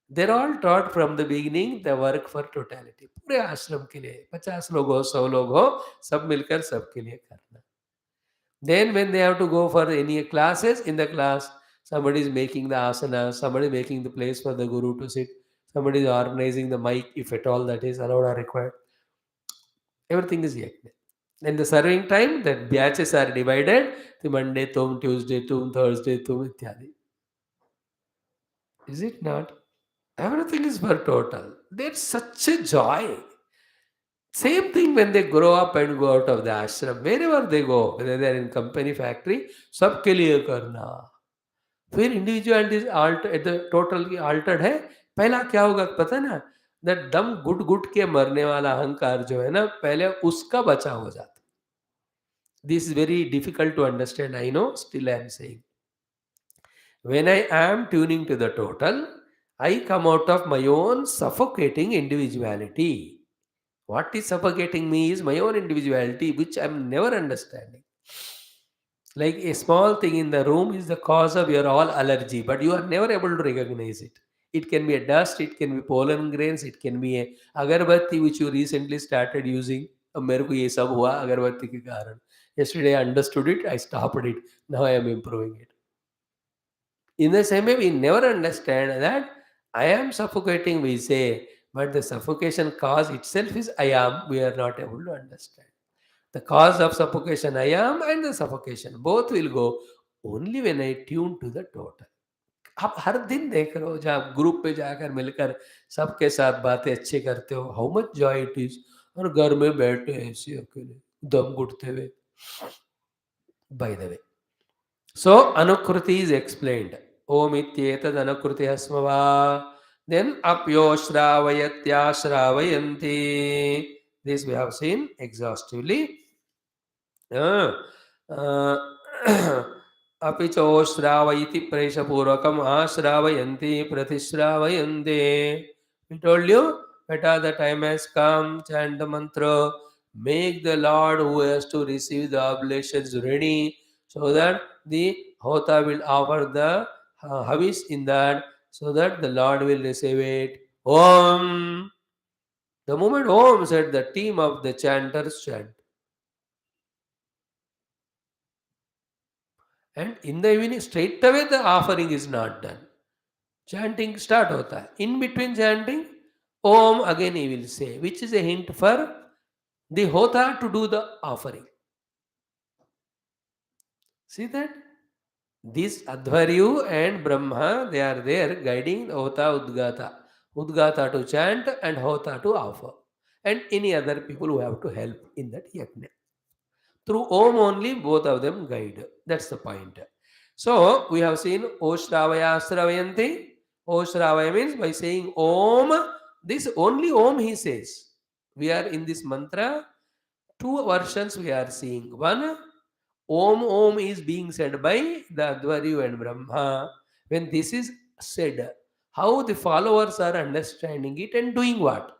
Speaker 1: They're all taught from the beginning the work for totality. पूरे आश्रम के लिए 50 लोग हो 100 लोग हो सब मिलकर सबके लिए करना. Then when they have to go for any classes, in the class somebody is making the asana, somebody is making the place for the guru to sit, somebody is organizing the mic if at all that is allowed or required. Everything is yajna. In the serving time, the batches are divided. The Monday tum, Tuesday tum, Thursday tum, ityadi. Is it not? Everything is for total. There's such a joy. Same thing when they grow up and go out of the ashram. Wherever they go, whether they are in company, factory, सबके लिए करना. फिर individuality total Altered है. पहला क्या होगा पता है ना, दैट दम घुट घुट के मरने वाला अहंकार जो है ना पहले उसका बचा हो जाता. This is very difficult to understand, I know, still I am saying. When I am tuning to the total, I come out of my own suffocating individuality. What is suffocating me is my own individuality, which I'm never understanding. Like a small thing in the room is the cause of your all allergy, but you are never able to recognize it. It can be a dust, it can be pollen grains, it can be a agarbatti which you recently started using. अब मेरे को ये सब हुआ अगरबत्ती के कारण. Yesterday I understood it, I stopped it. Now I am improving it. In the same way, we never understand that I am suffocating, we say, but the suffocation cause itself is I am, we are not able to understand. The cause of suffocation I am and the suffocation both will go only when I tune to the total. आप हर दिन देख रहे हो जब आप group पे जाकर मिलकर सबके साथ बातें अच्छी करते हो, how much Joy it is. और घर में बैठे ऐसे अकेले दम घुटते हुए. By the way, so Anukruti is explained. Om ityetad Anukruti hasmava. Then apyo shravayatya shravayante. This we have seen exhaustively. Uh, uh, अपि चोश्रावयति प्रेषपूर्वकम आश्रावयन्ति प्रतिश्रावयन्ते. We told you, Beta, the time has come, chant the mantra, make the Lord who has to receive the oblations ready, so that the Hota will offer the Havis in that, so that the Lord will receive it. Om. The moment Om said, the team of the chanters chant. And in the evening, straight away the offering is not done. Chanting start hota hai. In between chanting, Om again he will say, which is a hint for the hota to do the offering. See that? This Advaryu and Brahma, they are there guiding the Hota Udgata. Udgata to chant and Hota to offer. And any other people who have to help in that yajna. Through Om only, both of them guide. That's the point. So, we have seen O Shravaya Sravayanti. O Shravaya means by saying Om, this only Om he says. We are in this mantra, two versions we are seeing. One, Om Om is being said by the Advaryu and Brahma. When this is said, how the followers are understanding it and doing what?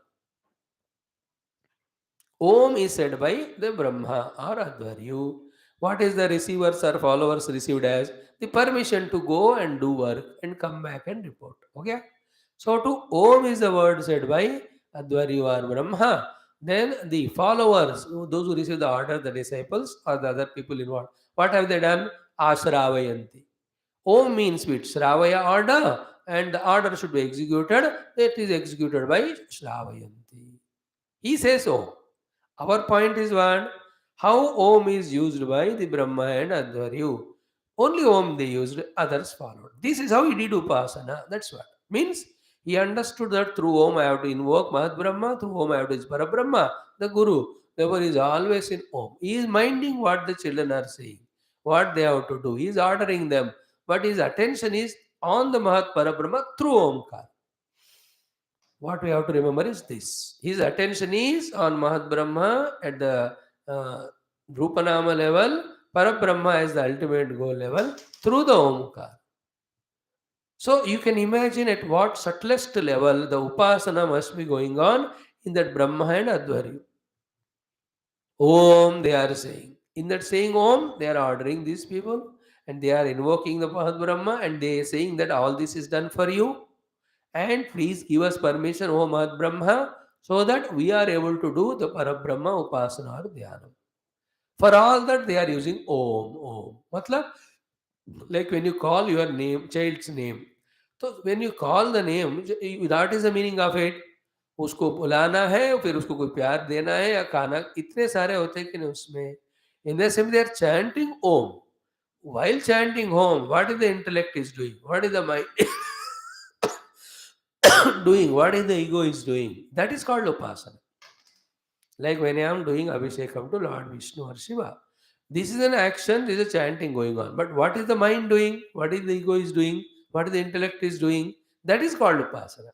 Speaker 1: Om is said by the Brahma or Advaryu. What is the receivers or followers received as? The permission to go and do work and come back and report. Okay? So to Om is the word said by Advaryu or Brahma. Then the followers, those who receive the order, the disciples or the other people involved, what have they done? Ashravayanti. Om means with Shravaya order, and the order should be executed. It is executed by Shravayanti. He says Om. Our point is what? How Om is used by the Brahma and Advaryu. Only Om they used, others followed. This is how he did Upasana. That's what. Means he understood that through Om I have to invoke Mahat Brahma, through Om I have to is Parabrahma, the Guru. Therefore, he is always in Om. He is minding what the children are saying, what they have to do. He is ordering them. But his attention is on the Mahat Parabrahma through Omkar. What we have to remember is this. His attention is on Mahat Brahma at the Rupanama level, Parabrahma is the ultimate goal level through the Omkar. So you can imagine at what subtlest level the Upasana must be going on in that Brahma and Advaryu. Om, they are saying. In that saying Om, they are ordering these people and they are invoking the Mahat Brahma and they are saying that all this is done for you. And please give us permission, O Mahat Brahma, so that we are able to do the Parabrahma Upasana or Dhyanam. For all that they are using Om, Om. Matlab, like when you call your name, child's name. So when you call the name, that is the meaning of it. उसको बुलाना है फिर उसको कोई प्यार देना है या खाना इतने सारे होते हैं कि नहीं उसमें in the same they are chanting Om while chanting Om, what is the intellect is doing? What is the mind doing? What is the ego is doing? That is called Upasana. Like when I am doing Abhishekam to Lord Vishnu or Shiva. This is an action, there is a chanting going on. But what is the mind doing? What is the ego is doing? What is the intellect is doing? That is called Upasana.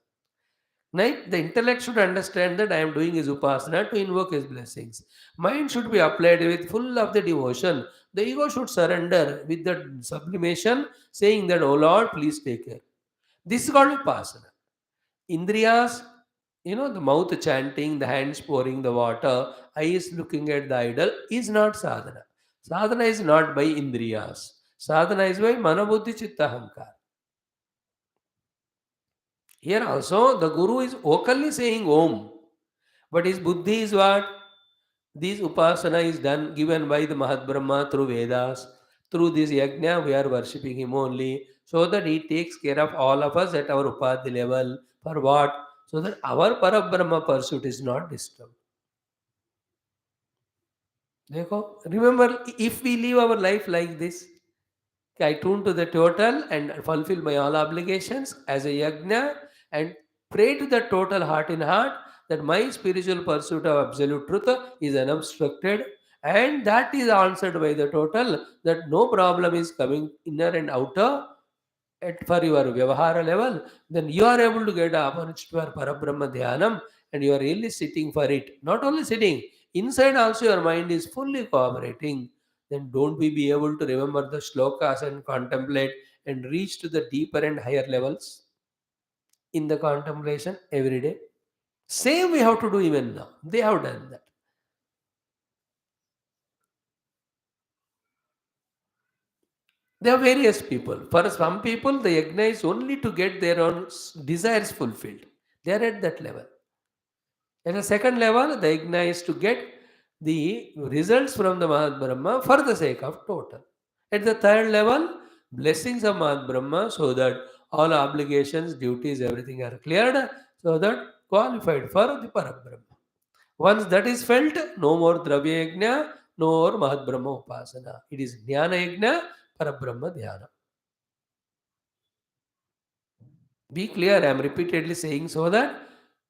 Speaker 1: Right? The intellect should understand that I am doing his Upasana to invoke his blessings. Mind should be applied with full of the devotion. The ego should surrender with the sublimation, saying that, Oh Lord, please take care. This is called Upasana. Indriyas, the mouth chanting, the hands pouring the water, eyes looking at the idol is not sadhana. Sadhana is not by Indriyas. Sadhana is by Manabuddhi Chitta Hankar. Here also, the Guru is vocally saying Om, but his buddhi is what? This Upasana is done, given by the Mahat Brahma through Vedas. Through this yajna, we are worshipping him only, so that he takes care of all of us at our Upadhi level. For what? So that our Parabrahma pursuit is not disturbed. देखो, remember, if we live our life like this, I tune to the total and fulfill my all obligations as a yajna and pray to the total heart in heart that my spiritual pursuit of absolute truth is unobstructed and that is answered by the total, that no problem is coming inner and outer for your Vyavahara level, then you are able to get an opportunity for Parabrahma Dhyanam and you are really sitting for it. Not only sitting, inside also your mind is fully cooperating. Then don't we be able to remember the shlokas and contemplate and reach to the deeper and higher levels in the contemplation every day? Same we have to do even now. They have done that. There are various people. For some people, the yajna is only to get their own desires fulfilled. They are at that level. At the second level, the yajna is to get the results from the Mahat Brahma for the sake of total. At the third level, blessings of Mahat Brahma, so that all obligations, duties, everything are cleared, so that qualified for the Parabrahma. Once that is felt, no more Dravya Yajna, no more Mahat Brahma Upasana. It is Jnana Yajna, Parabrahma Dhyana. Be clear, I am repeatedly saying so that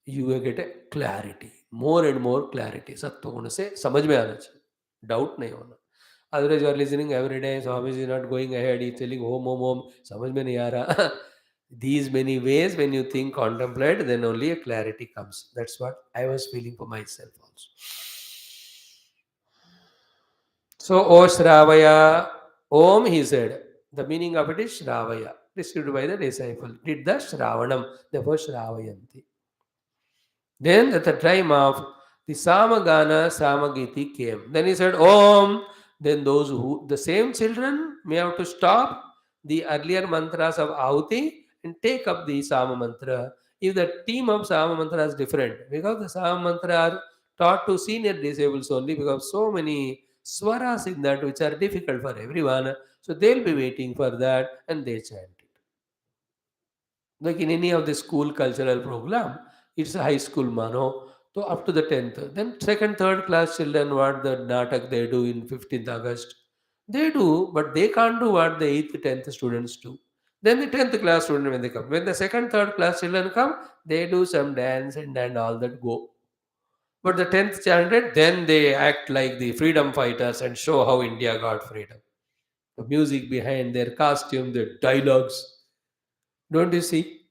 Speaker 1: you will get a clarity, more and more clarity. सत्व गुण से समझ में आना चाहिए, doubt नहीं होना. Otherwise, you are listening every day, Swami is not going ahead, he is telling home, समझ में नहीं आ रहा. These many ways, when you think, contemplate, then only a clarity comes. That's what I was feeling for myself also. So, O Shravaya, Om, he said. The meaning of it is Shravaya, received by the disciple. Did the Shravanam, therefore Shravayanti. Then at the time of the Samagana Samagiti came. Then he said, Om. Then those who, the same children may have to stop the earlier mantras of Ahuti and take up the Sama mantra. If the team of Sama mantra is different, because the Sama mantra are taught to senior disabled only, because so many swaras in that which are difficult for everyone. So they'll be waiting for that and they chant it. Like in any of the school cultural program, it's a high school mano. So up to the 10th. Then second, third class children, what the natak they do in 15th August. They do, but they can't do what the 8th, 10th students do. Then the 10th class student when they come. When the second, third class children come, they do some dance and all that go. But the 10th chanted, then they act like the freedom fighters and show how India got freedom. The music behind their costume, their dialogues. Don't you see?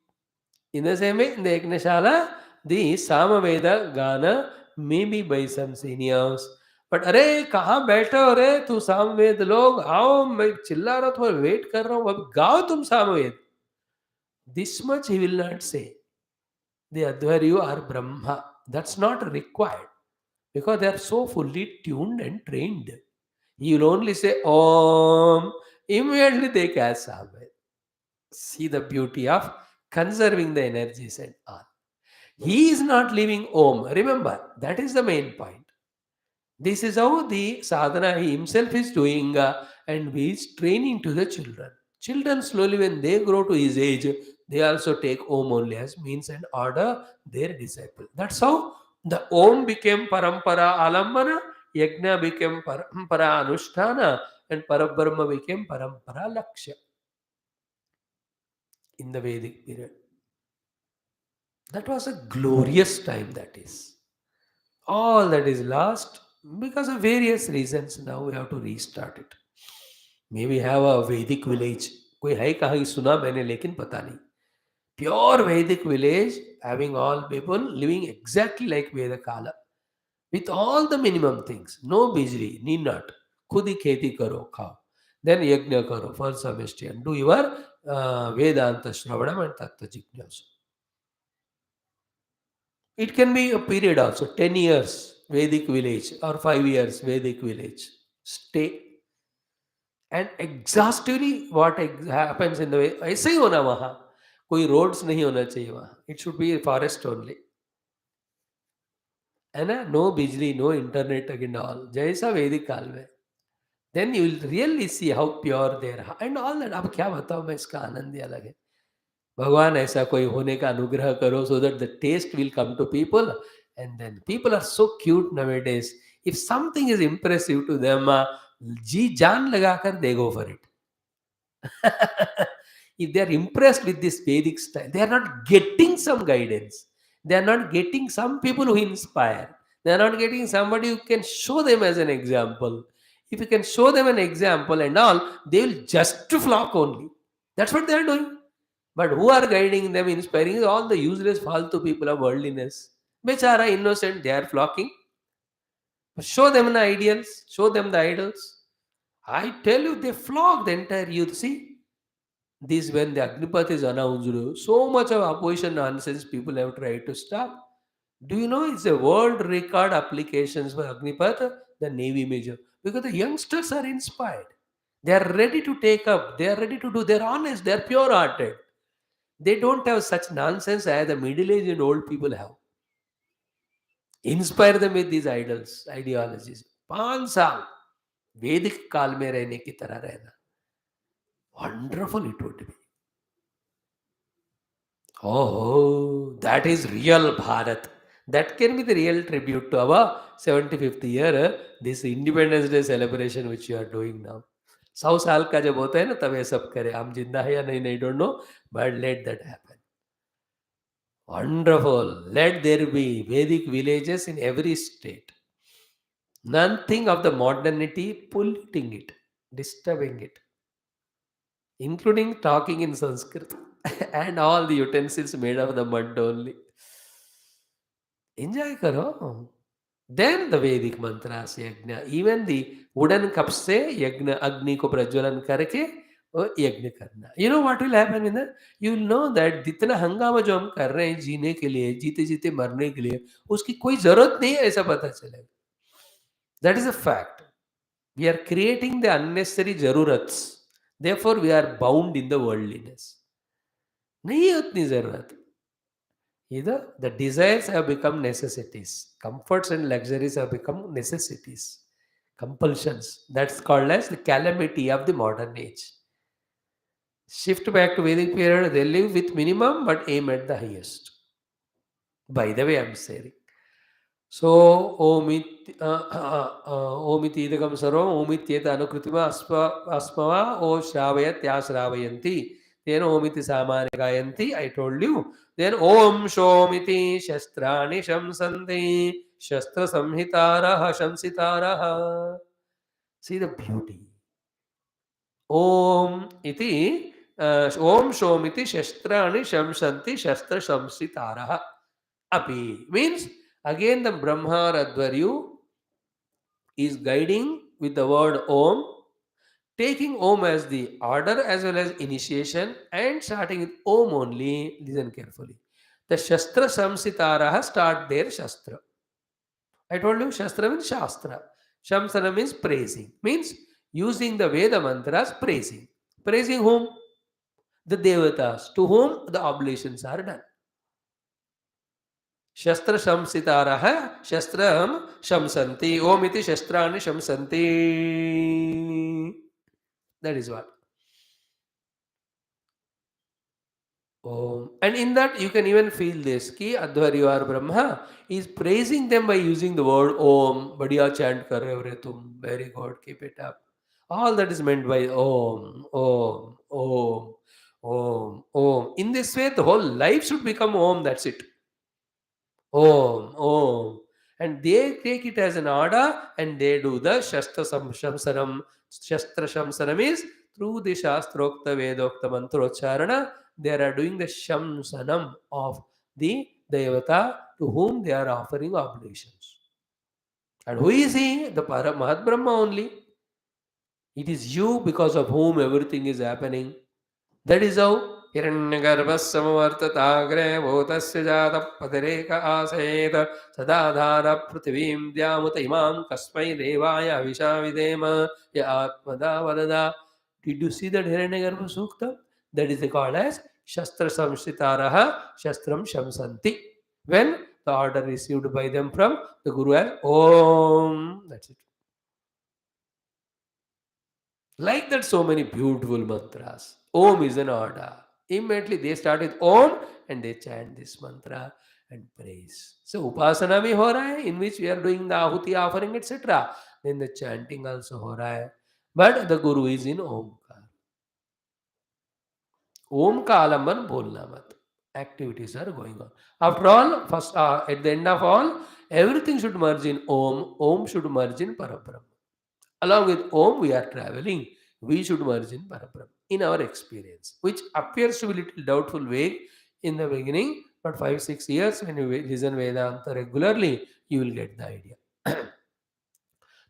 Speaker 1: In the same way, in the Yajnashala, the Samaveda Gana may be by some seniors. But अरे कहाँ बैठे हो रे तू सामवेद लोग आओ मैं चिल्ला रहा था वेट कर रहा हूँ अब गाओ तुम Samaveda. This much he will not say. The Advaryu are Brahma. That's not required because they are so fully tuned and trained. He will only say Om. Immediately they cast Samved. See the beauty of conserving the energies and all. He is not leaving Om. Remember, that is the main point. This is how the sadhana he himself is doing and he is training to the children. Children slowly, when they grow to his age, they also take Om only as means and order their disciple. That's how the Om became Parampara Alambana, Yajna became Parampara Anushtana, and Parabrahma became Parampara Lakshya in the Vedic period. That was a glorious time, that is. All that is lost because of various reasons. Now we have to restart it. Maybe have a Vedic village. कोई है कहाँ की सुना मैंने लेकिन पता नहीं. Pure Vedic village having all people living exactly like Veda Kala with all the minimum things. No bijli, need not. खुद ही खेती करो खाओ. Then yajna करो for samishti and do your Vedanta Shravanam and Tattva Jignasu. It can be a period also, 10 years Vedic village or 5 years Vedic village. Stay. And exhaustively what happens in the way, ऐसे ही होना वहाँ. कोई roads नहीं होना चाहिए वहाँ. It should be a forest only. है ना? No बिजली, no internet and all. जैसा वैदिक काल में. Then you will really see how pure they are. And all that. अब क्या बताऊँ मैं, इसका आनंद ही अलग है. भगवान ऐसा कोई होने का अनुग्रह करो so that the taste will come to people. And then people are so cute nowadays. If something is impressive to them, जी जान लगाकर they go for it. If they are impressed with this Vedic style, they are not getting some guidance. They are not getting some people who inspire. They are not getting somebody who can show them as an example. If you can show them an example and all, they will just flock only. That's what they are doing. But who are guiding them, inspiring? All the useless, faltu people of worldliness. Bechara, innocent, they are flocking. Show them the ideals, show them the idols. I tell you, they flock the entire youth. See, this when the Agnipath is announced, so much of opposition nonsense people have tried to stop. Do you know it's a world record applications for Agnipath, the Navy Major? Because the youngsters are inspired. They are ready to take up, they are ready to do, they are honest, they are pure hearted. They don't have such nonsense as the middle aged and old people have. Inspire them with these idols, ideologies. 5 साल वैदिक काल में रहने की तरह रहना. Wonderful it would be. Oh, that is real Bharat. That can be the real tribute to our 75th year, this Independence Day celebration which you are doing now. 100 साल का जब होता है ना तब ये सब करे. हम जिंदा है या नहीं नहीं don't know, but let that happen. Wonderful. Let there be Vedic villages in every state. Nothing of the modernity polluting it, disturbing it, including talking in Sanskrit and all the utensils made of the mud only. Enjoy karo. Then the Vedic mantras yajna. Even the wooden cups se yajna agni ko prajwalan karke वो यज्ञ करना. You know what will happen in that? You will know that जितना हंगामा जो हम कर रहे हैं जीने के लिए, जीते जीते मरने के लिए, उसकी कोई जरूरत नहीं है, ऐसा पता चलेगा. That is a fact. We are creating the unnecessary jarurats. Therefore, we are bound in the worldliness. नहीं है उतनी जरूरत. Either the desires have become necessities, comforts and luxuries have become necessities, compulsions. That's called as the calamity of the modern age. Shift back to Vedic period, they live with minimum but aim at the highest. By the way, I'm saying. So, ओमितीदकं सर्वम् ओमित्येत अनुकृतिमा अस्मवा ओ श्रावयत्या श्रावयन्ति तेन ओमिति सामान्य गायन्ति. I told you. Then Om Shomiti Shastrani Shamsanti Shastra Samhitaraha Shamsitaraha. See the beauty. Om iti Om Shomiti Shastrani Shamsanti Shastra Shamsitaraha. Api means again the Brahma Radvaryu is guiding with the word Om, taking Om as the order as well as initiation and starting with Om only. Listen carefully. The Shastra Samsitaraha start their Shastra. I told you Shastra means Shastra. Shamsana means praising. Means using the Veda mantras praising. Praising whom? The Devatas, to whom the oblations are done. शस्त्र शंसितारः शस्त्रं शंसन्ति. ओम इति शस्त्राणि शंसन्ति. That is what. Om. And in that you can even feel this. Ki Adhvaryu Brahma is praising them by using the word Om. Badhiya chant kar rahe ho re tum. Very good. Keep it up. All that is meant by Om, Om, Om, Om, Om. In this way, the whole life should become Om. That's it. Om, Om. And they take it as an order and they do the Shastra Shamsaram. Shastra Shamsaram is through the Shastrokta Vedokta Mantrocharana, they are doing the Shamsanam of the Devata to whom they are offering oblations. And who is he? The Mahat Brahma only. It is you because of whom everything is happening. That is how हिरण्यगर्भस्समवर्तताग्रे भूतस्य जातपतिरेक आसेत सदाधार पृथिवीं द्यामुत इमां कस्मै देवाय हविषा विधेम य आत्मदा वरदा. Did you see that Hiranyagarbha Sukta? That is called as Shastra Samshitaraha Shastram Shamsanti. When the order received by them from the Guru as Om. That's it. Like that, so many beautiful mantras. Om is an order. Immediately they start with Om and they chant this mantra and praise. So Upasana bhi ho raha hai, in which we are doing the Ahuti offering, etc. Then the chanting also ho raha hai. But the Guru is in Omkar. Om ka alamban bolna mat. Activities are going on. After all, first at the end of all, everything should merge in Om. Om should merge in Parabrahma. Along with Om, we are traveling. We should merge in Parabrahma in our experience, which appears to be a little doubtful way in the beginning, but 5-6 years when you listen Vedanta regularly, you will get the idea.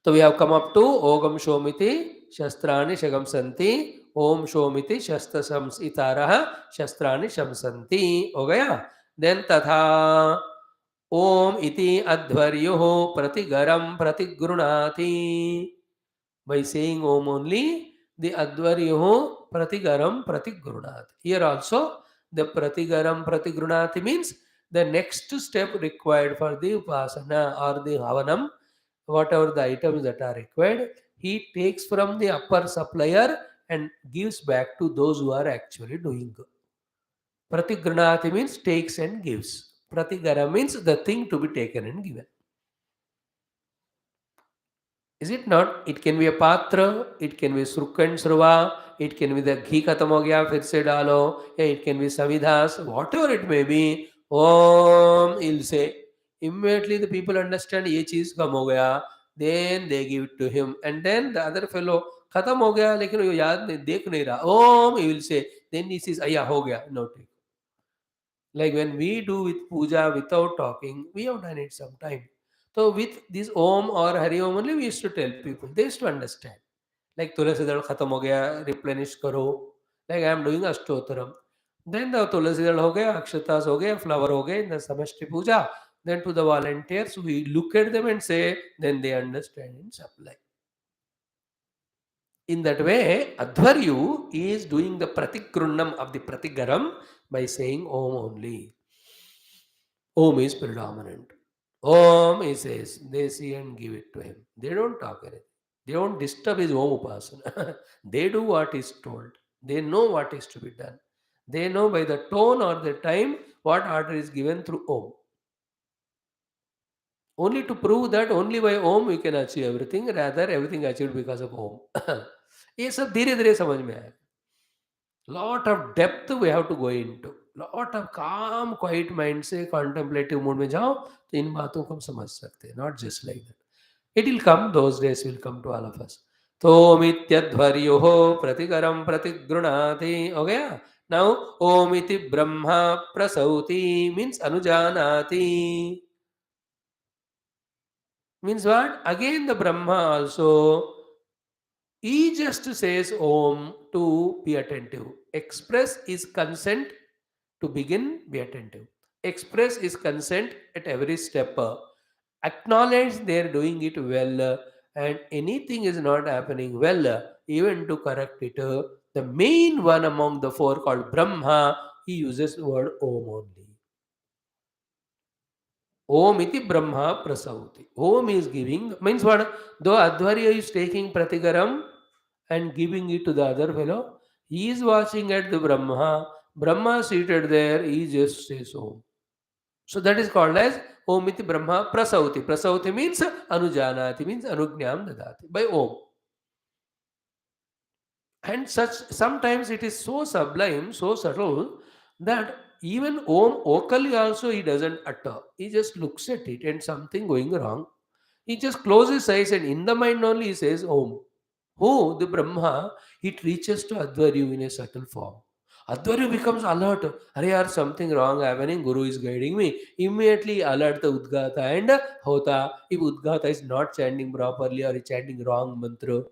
Speaker 1: So we have come up to Ogam Shomiti Shastrani Shagam Santi. Om Shomiti Shastra Samsitaraha Shastrani Shamsanti. हो गया. Then Tatha Om iti Adhvaryoho Pratigaram Pratigurunati. By saying Om only, the Adhvaryoho Pratigaram Pratigurunati. Here also, the Pratigaram Pratigurunati means the next step required for the Upasana or the Havanam, whatever the items that are required, he takes from the upper supplier and gives back to those who are actually doing good. Pratigranati means takes and gives. Pratigara means the thing to be taken and given. Is it not? It can be a patra, it can be sruk and sruva, it can be the ghee khatam ho gaya, fir se dalo, yeah, it can be savidhas, whatever it may be. Om, he'll say. Immediately the people understand ye cheez kam ho gaya, then they give it to him. And then the other fellow, khatam ho gaya, lekin wo yaad nahi, dekh nahi raha. Om, he will say. Then he says, ayya, ho gaya. No, take. Like when we do with puja without talking, we have done it sometime. So with this Om or Hari Om only we used to tell people. They used to understand. Like Tulasi Dal khatam ho gaya, replenish karo. Like I am doing Ashtotaram. Then the Tulasi Dal ho gaya, Akshatas ho gaya, flower ho gaya in the Samashti Puja. Then to the volunteers, we look at them and say, then they understand and supply. In that way, Advaryu is doing the Pratikrunnam of the Pratigaram by saying Om only. Om is predominant. Om, he says, they see and give it to him. They don't talk anything. They don't disturb his Om Upasana. They do what is told. They know what is to be done. They know by the tone or the time what order is given through Om. Only to prove that only by Om we can achieve everything, rather everything achieved because of Om. ये सब धीरे धीरे समझ में आया. Lot of depth we have to go into. Lot of calm quiet mind से contemplative mood में जाओ तो इन बातों को हम समझ सकते हैं. Not just like that. It will come, those days will come to all of us. तो मित्यध्वर्युः प्रतिकरं प्रतिगृह्णाति. हो गया. Now ओम इति Brahma प्रसौति means अनुजानाति. Means what? Again the Brahma also, he just says Om to be attentive. Express is consent to begin, be attentive. Express is consent at every step. Acknowledge they are doing it well, and anything is not happening well, even to correct it. The main one among the four called Brahma, he uses the word Om only. Om iti Brahma prasauti. Om is giving, means what? Though Advarya is taking Pratigaram and giving it to the other fellow, he is watching at the Brahma. Brahma seated there, he just says Om. So that is called as Om iti Brahma prasauti. Prasauti means Anujanati, means Anugnyam dadati. By Om. And such sometimes it is so sublime, so subtle that even Om vocally also he doesn't utter. He just looks at it and something going wrong. He just closes his eyes and in the mind only he says Om. Who? The Brahma, it reaches to Advaryu in a subtle form. Advaryu becomes alert. Are something wrong happening? Guru is guiding me. Immediately alert the Udgata and Hota. If Udgata is not chanting properly or is chanting wrong mantra,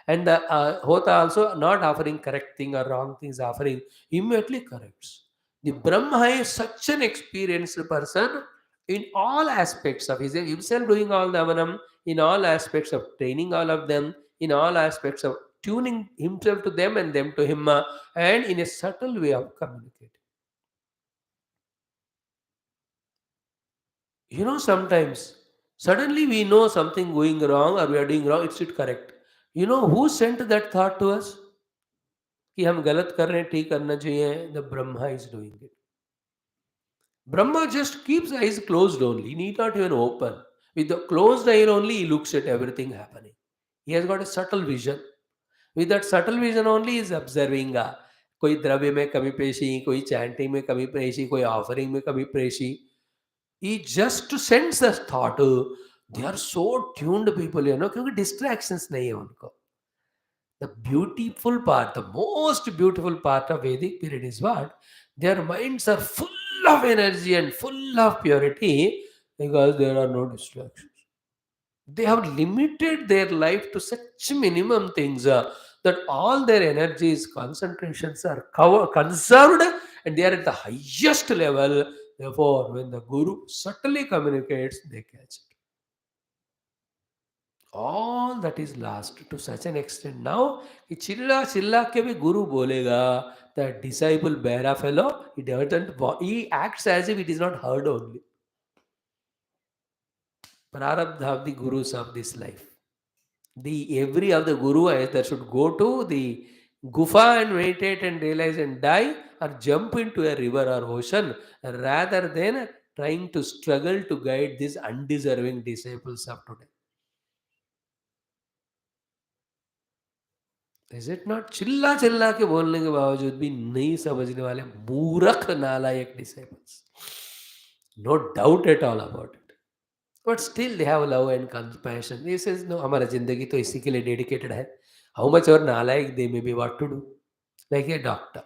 Speaker 1: and the Hota also not offering correct thing or wrong things, offering immediately corrects. The Brahma is such an experienced person in all aspects of himself doing all the avanam, in all aspects of training all of them, in all aspects of tuning himself to them and them to him, and in a subtle way of communicating. Sometimes suddenly we know something going wrong or we are doing wrong, it's it correct. Who sent that thought to us? कि हम गलत कर रहे हैं, ठीक करना चाहिए. The Brahma is doing it. Brahma just keeps eyes closed only. He need not even open. With the closed eye only, he looks at everything happening. He has got a subtle vision. With that subtle vision only, he is observing. कोई द्रव्य में कमी पेशी, कोई chanting में कमी पेशी, कोई ऑफरिंग में कमी पेशी. He just sends the thought. They are so tuned people, क्योंकि distractions नहीं है उनको. The beautiful part, the most beautiful part of Vedic period is what? Their minds are full of energy and full of purity because there are no distractions. They have limited their life to such minimum things that all their energies, concentrations are conserved and they are at the highest level. Therefore, when the Guru subtly communicates, they catch it. All that is lost to such an extent now कि चिल्ला चिल्ला के भी गुरु बोलेगा. The disciple Behra fellow, he acts as if it is not heard only. Prarabdha of the gurus of this life, the every of the guru either should go to the gufa and meditate and realize and die, or jump into a river or ocean, rather than trying to struggle to guide these undeserving disciples of today. Is it not? चिल्ला चिल्ला के बोलने के बावजूद भी नहीं समझने वाले मूर्ख नालायक disciples. No doubt at all about it. But still they have love and compassion. He says, no, हमारा जिंदगी तो इसी के लिए dedicated है. How much और नालायक they may be, what to do? Like a doctor,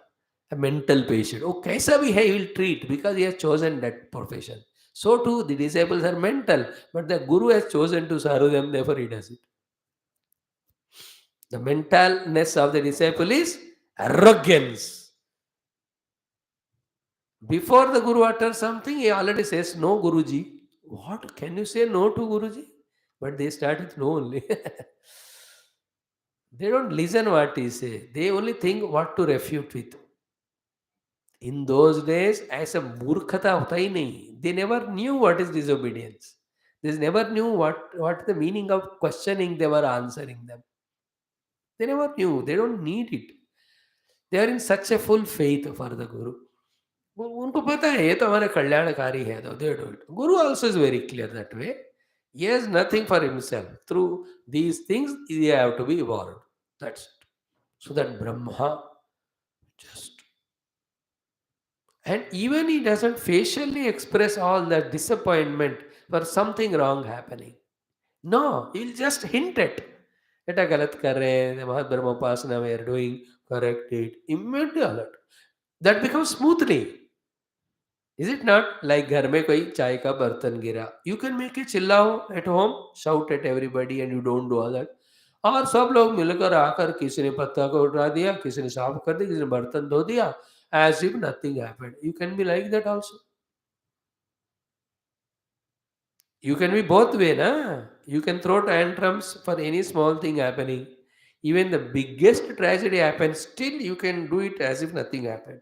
Speaker 1: a mental patient. Oh, कैसा भी है, he will treat because he has chosen that profession. So too, the disciples are mental, but the guru has chosen to serve them, therefore he does it. The mentalness of the disciple is arrogance. Before the guru utters something, he already says, no, Guruji. What? Can you say no to Guruji? But they start with no only. They don't listen what he say. They only think what to refute with. In those days, ऐसा मूर्खता होता ही नहीं. They never knew what is disobedience. They never knew what the meaning of questioning they were answering them. They never knew. They don't need it. They are in such a full faith for the Guru. उनको पता है ये तो हमारे कल्याणकारी है, तो they do it. Guru also is very clear that way. He has nothing for himself. Through these things, he have to be evolved. That's it. So that Brahma just, and even he doesn't facially express all that disappointment for something wrong happening. No, he'll just hint at. बेटा गलत कर रहे हैं, बहुत ब्रह्मोपासना we are doing, correct it. Immediately alert. That becomes smoothly. Is it not? Like घर में कोई चाय का बर्तन गिरा. You can make it चिल्लाओ at home, shout at everybody and you don't do all that. और सब लोग मिलकर आकर किसी ने पत्ता को उठा दिया, किसी ने साफ कर दिया, किसी ने बर्तन धो दिया, as if nothing happened. You can be like that also. You can be both way, na? You can throw tantrums for any small thing happening. Even the biggest tragedy happens, still you can do it as if nothing happened.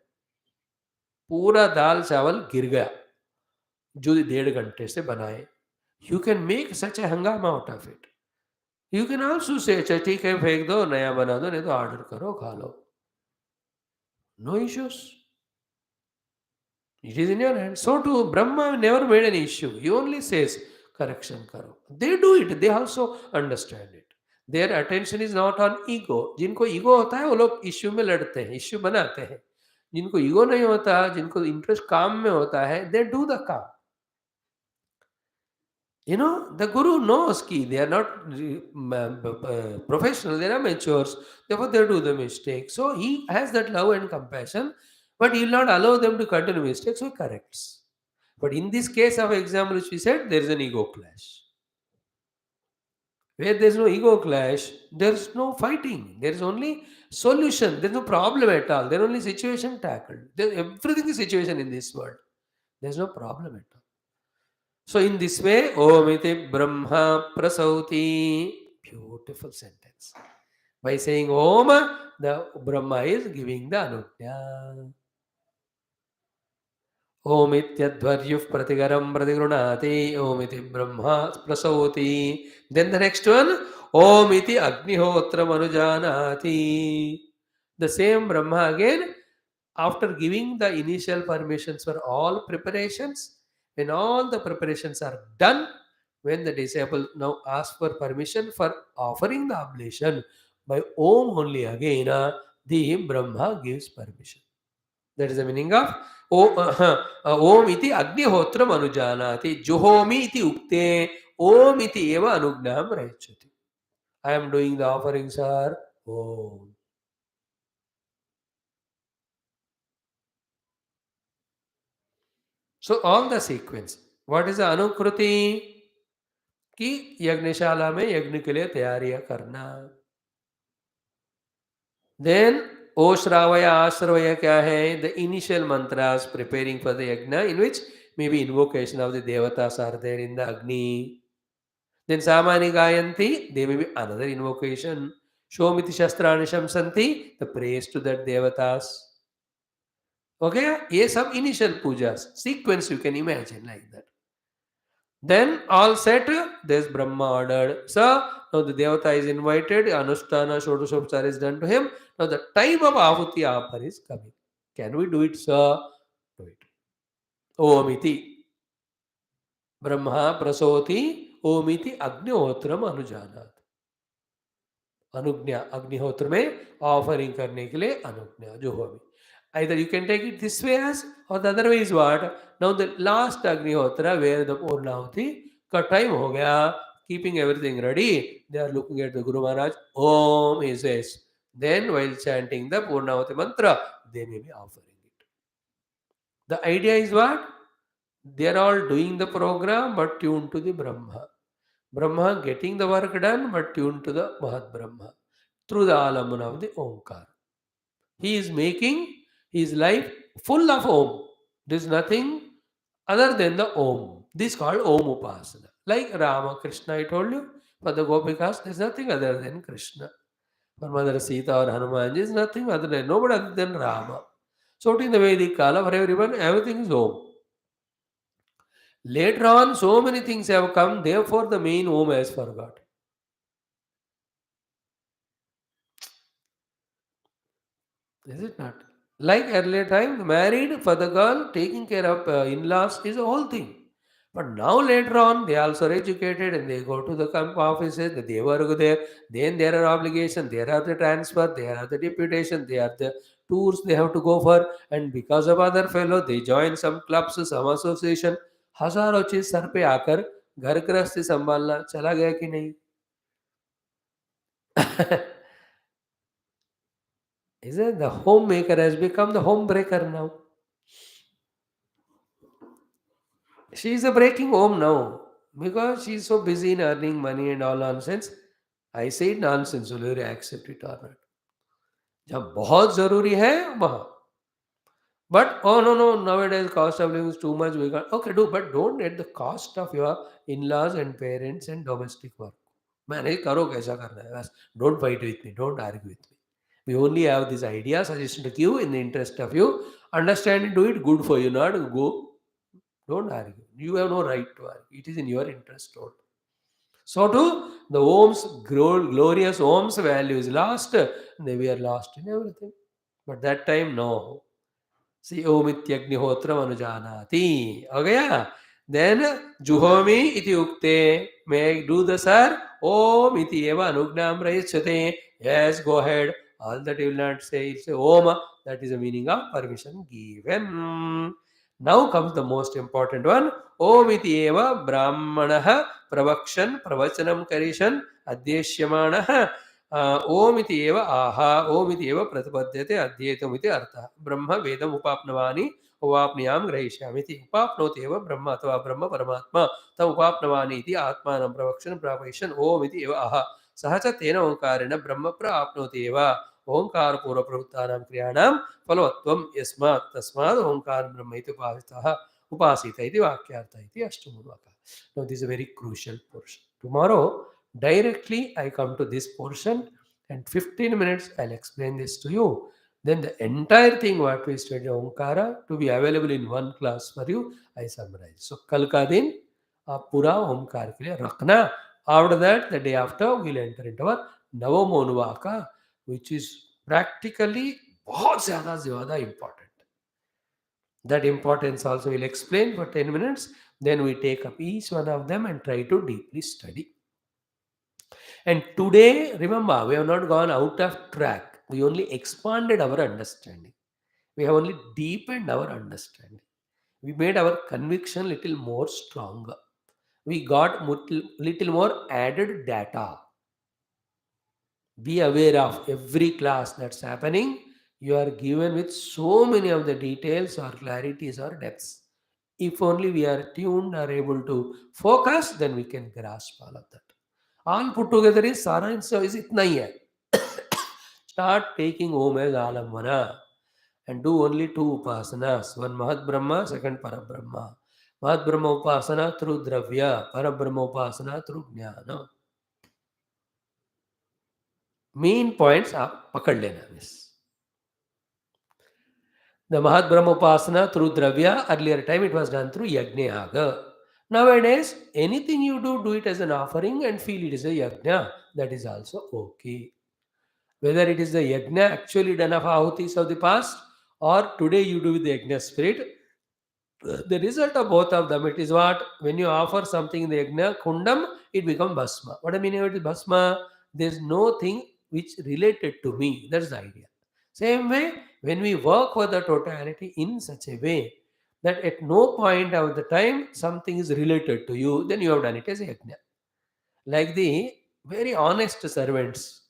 Speaker 1: पूरा दाल चावल गिर गया जो 1.5 घंटे से बनाए. You can make such a hangama out of it. You can also say, अच्छा ठीक है फेंक दो, नया बना दो, नहीं तो ऑर्डर करो खा लो. No issues. It is in your hand. So too, Brahma never made an issue. He only says, correction karo. They do it. They also understand it. Their attention is not on ego. जिनको ego होता है वो लोग issue में लड़ते हैं, issue बनाते हैं. जिनको ego नहीं होता, जिनको interest काम में होता है, they do the काम. You know, the guru knows ki they are not professional, they are amateurs, therefore they do the mistake. So he has that love and compassion, but he will not allow them to continue mistakes, so he corrects. But in this case of example which we said, there is an ego clash. Where there is no ego clash, there is no fighting, there is only solution, there is no problem at all, there is only situation tackled. Everything is situation in this world. There is no problem at all. So in this way, Om iti Brahma prasauti. Beautiful sentence. By saying Om, the Brahma is giving the anujna. Om ityadvaryuh pratigaram pratigrunati. Om iti Brahma prasauti. Then the next one, Om iti agnihotra manujanati. The same Brahma again, after giving the initial permissions for all preparations, when all the preparations are done, when the disciple now asks for permission for offering the oblation, by Om only again, the Brahma gives permission. That is the meaning of Om iti agnihotra manujanati, Juhomi iti ukte, Om iti eva anugnam rachati. I am doing the offerings are Om. So all the sequence. What is the अनुकृति? कि यज्ञशाला में यज्ञ के लिए तैयारियां करना. Then O Shravaya Ashravaya क्या है? The initial mantras preparing for the yajna, in which maybe invocation of the devatas are there in the Agni. Then Samani Gayanti, there may be another invocation. Shomiti Shastrani Shamsanti, the praise to that devatas. Okay, ये सब initial pujas. Sequence you can imagine like that. Then all set, there's Brahma ordered. So now the Devata is invited, Anushtana, Shodashopchar is done to him. Now the time of Ahuti offer is coming. Can we do it, sir? Do it. Omiti. Brahma prasoti omiti अग्निहोत्रम अनुजानात. अनुज्ञा अग्निहोत्र में offering करने के लिए अनुज्ञा जो हो भी. Either you can take it this way as, or the other way is what? Now the last Agnihotra where the Purnahuti का time हो गया, keeping everything ready, they are looking at the Guru Maharaj. Om, he says. Then while chanting the Purnahuti mantra, they may be offering it. The idea is what? They are all doing the program but tuned to the Brahma. Brahma getting the work done but tuned to the Mahat Brahma through the alamana of the Omkar. He is making his life full of Om. There is nothing other than the Om. This is called Om Upasana. Like Rama, Krishna, I told you, for the Gopikas, there is nothing other than Krishna. For Mother Sita or Hanuman, there is nothing other than nobody other than Rama. So in the Vedic Kala, for everyone, everything is Om. Later on, so many things have come, therefore the main Om has forgot. Is it not? Like earlier time, married for the girl, taking care of in-laws is a whole thing. But now later on, they also are educated and they go to the offices, they work there. Then there are obligations, there are the transfer, there are the deputation, there are the tours they have to go for. And because of other fellow, they join some clubs, some association. हजारों चीज sir पे आकर घर गृहस्थी संभालना चला गया कि नहीं? Is it the homemaker has become the home breaker now? She is a breaking home now because she is so busy in earning money and all nonsense. I say nonsense, will you accept it or not? जब बहुत जरूरी है वहाँ. But oh no, nowadays cost of living is too much. We got okay, but don't at the cost of your in-laws and parents and domestic work. मैंने करो कैसा करना है बस. Don't fight with me. Don't argue with me. We only have this idea, suggestion to give in the interest of you. Understand it, do it good for you, not go. Don't argue. You have no right to argue. It is in your interest. Don't. So too, the Om's glorious Om's value is lost. They were lost in everything. But that time, no. See, Omityagnihotra Manujanati. Okay? Then, Juhomi iti ukte. May I do the sir? Om iti eva anugnam raichate. Yes, go ahead. All that you will not say, it's a Om. That is the meaning of permission given. Now comes the most important one. Om iti eva brahmanaha pravakshan pravachanam karishan adyeshyamanaha ओम इति एव आहा ओम इति एव प्रतिपद्यते अध्येतुम् इति अर्थः ब्रह्म वेदम् उपाप्नवानि उपाप्नुयां ग्रहीष्यामि इति उपाप्नोति एव ब्रह्म अथवा ब्रह्म परमात्मा तम् उपाप्नवानि इति आत्मानं प्रवक्षन् प्रापयिष्यन् ओम इति एव आहा सः च तेन ओंकारेण ब्रह्म प्राप्नोति एव ओंकार पूर्व प्रवृत्तानां क्रियाणां फलवत्वं यस्मात् तस्मात् ओंकार ब्रह्म इति उपासित इति वाक्यार्थः इति अष्टमः वाक्यः. Now this is a very crucial portion. Tomorrow directly I come to this portion and 15 minutes I'll explain this to you. Then the entire thing what we studied Omkara to be available in one class for you, I summarize. So कल का दिन आप पूरा ओमकार के लिए रखना. After that, the day after, we'll enter into our नवमोनुवाका, which is practically बहुत ज़्यादा important. That importance also we'll explain for 10 minutes. Then we take up each one of them and try to deeply study. And today, remember, we have not gone out of track. We only expanded our understanding. We have only deepened our understanding. We made our conviction little more stronger. We got little more added data. Be aware of every class that's happening. You are given with so many of the details or clarities or depths. If only we are tuned or able to focus, then we can grasp all of that. All put together is Saransa is itna hi hai. Start taking Om as Alamvana and do only two upasanas. One Mahat Brahma, second Parabrahma. Mahat Brahma upasana through Dravya, Parabrahma upasana through Jnana. Main points आप पकड़ लेना miss. The Mahat Brahma upasana through Dravya, earlier time it was done through Yajna Yaga. Nowadays, anything you do it as an offering and feel it is a yajna. That is also okay. Whether it is the yajna actually done of ahutis of the past, or today you do with the yajna spirit, the result of both of them, it is what? When you offer something in the yajna kundam, it becomes bhasma. What I mean about it is bhasma, there's no thing which related to me. That's the idea. Same way, when we work for the totality in such a way that at no point of the time something is related to you, then you have done it as a yajna. Like the very honest servants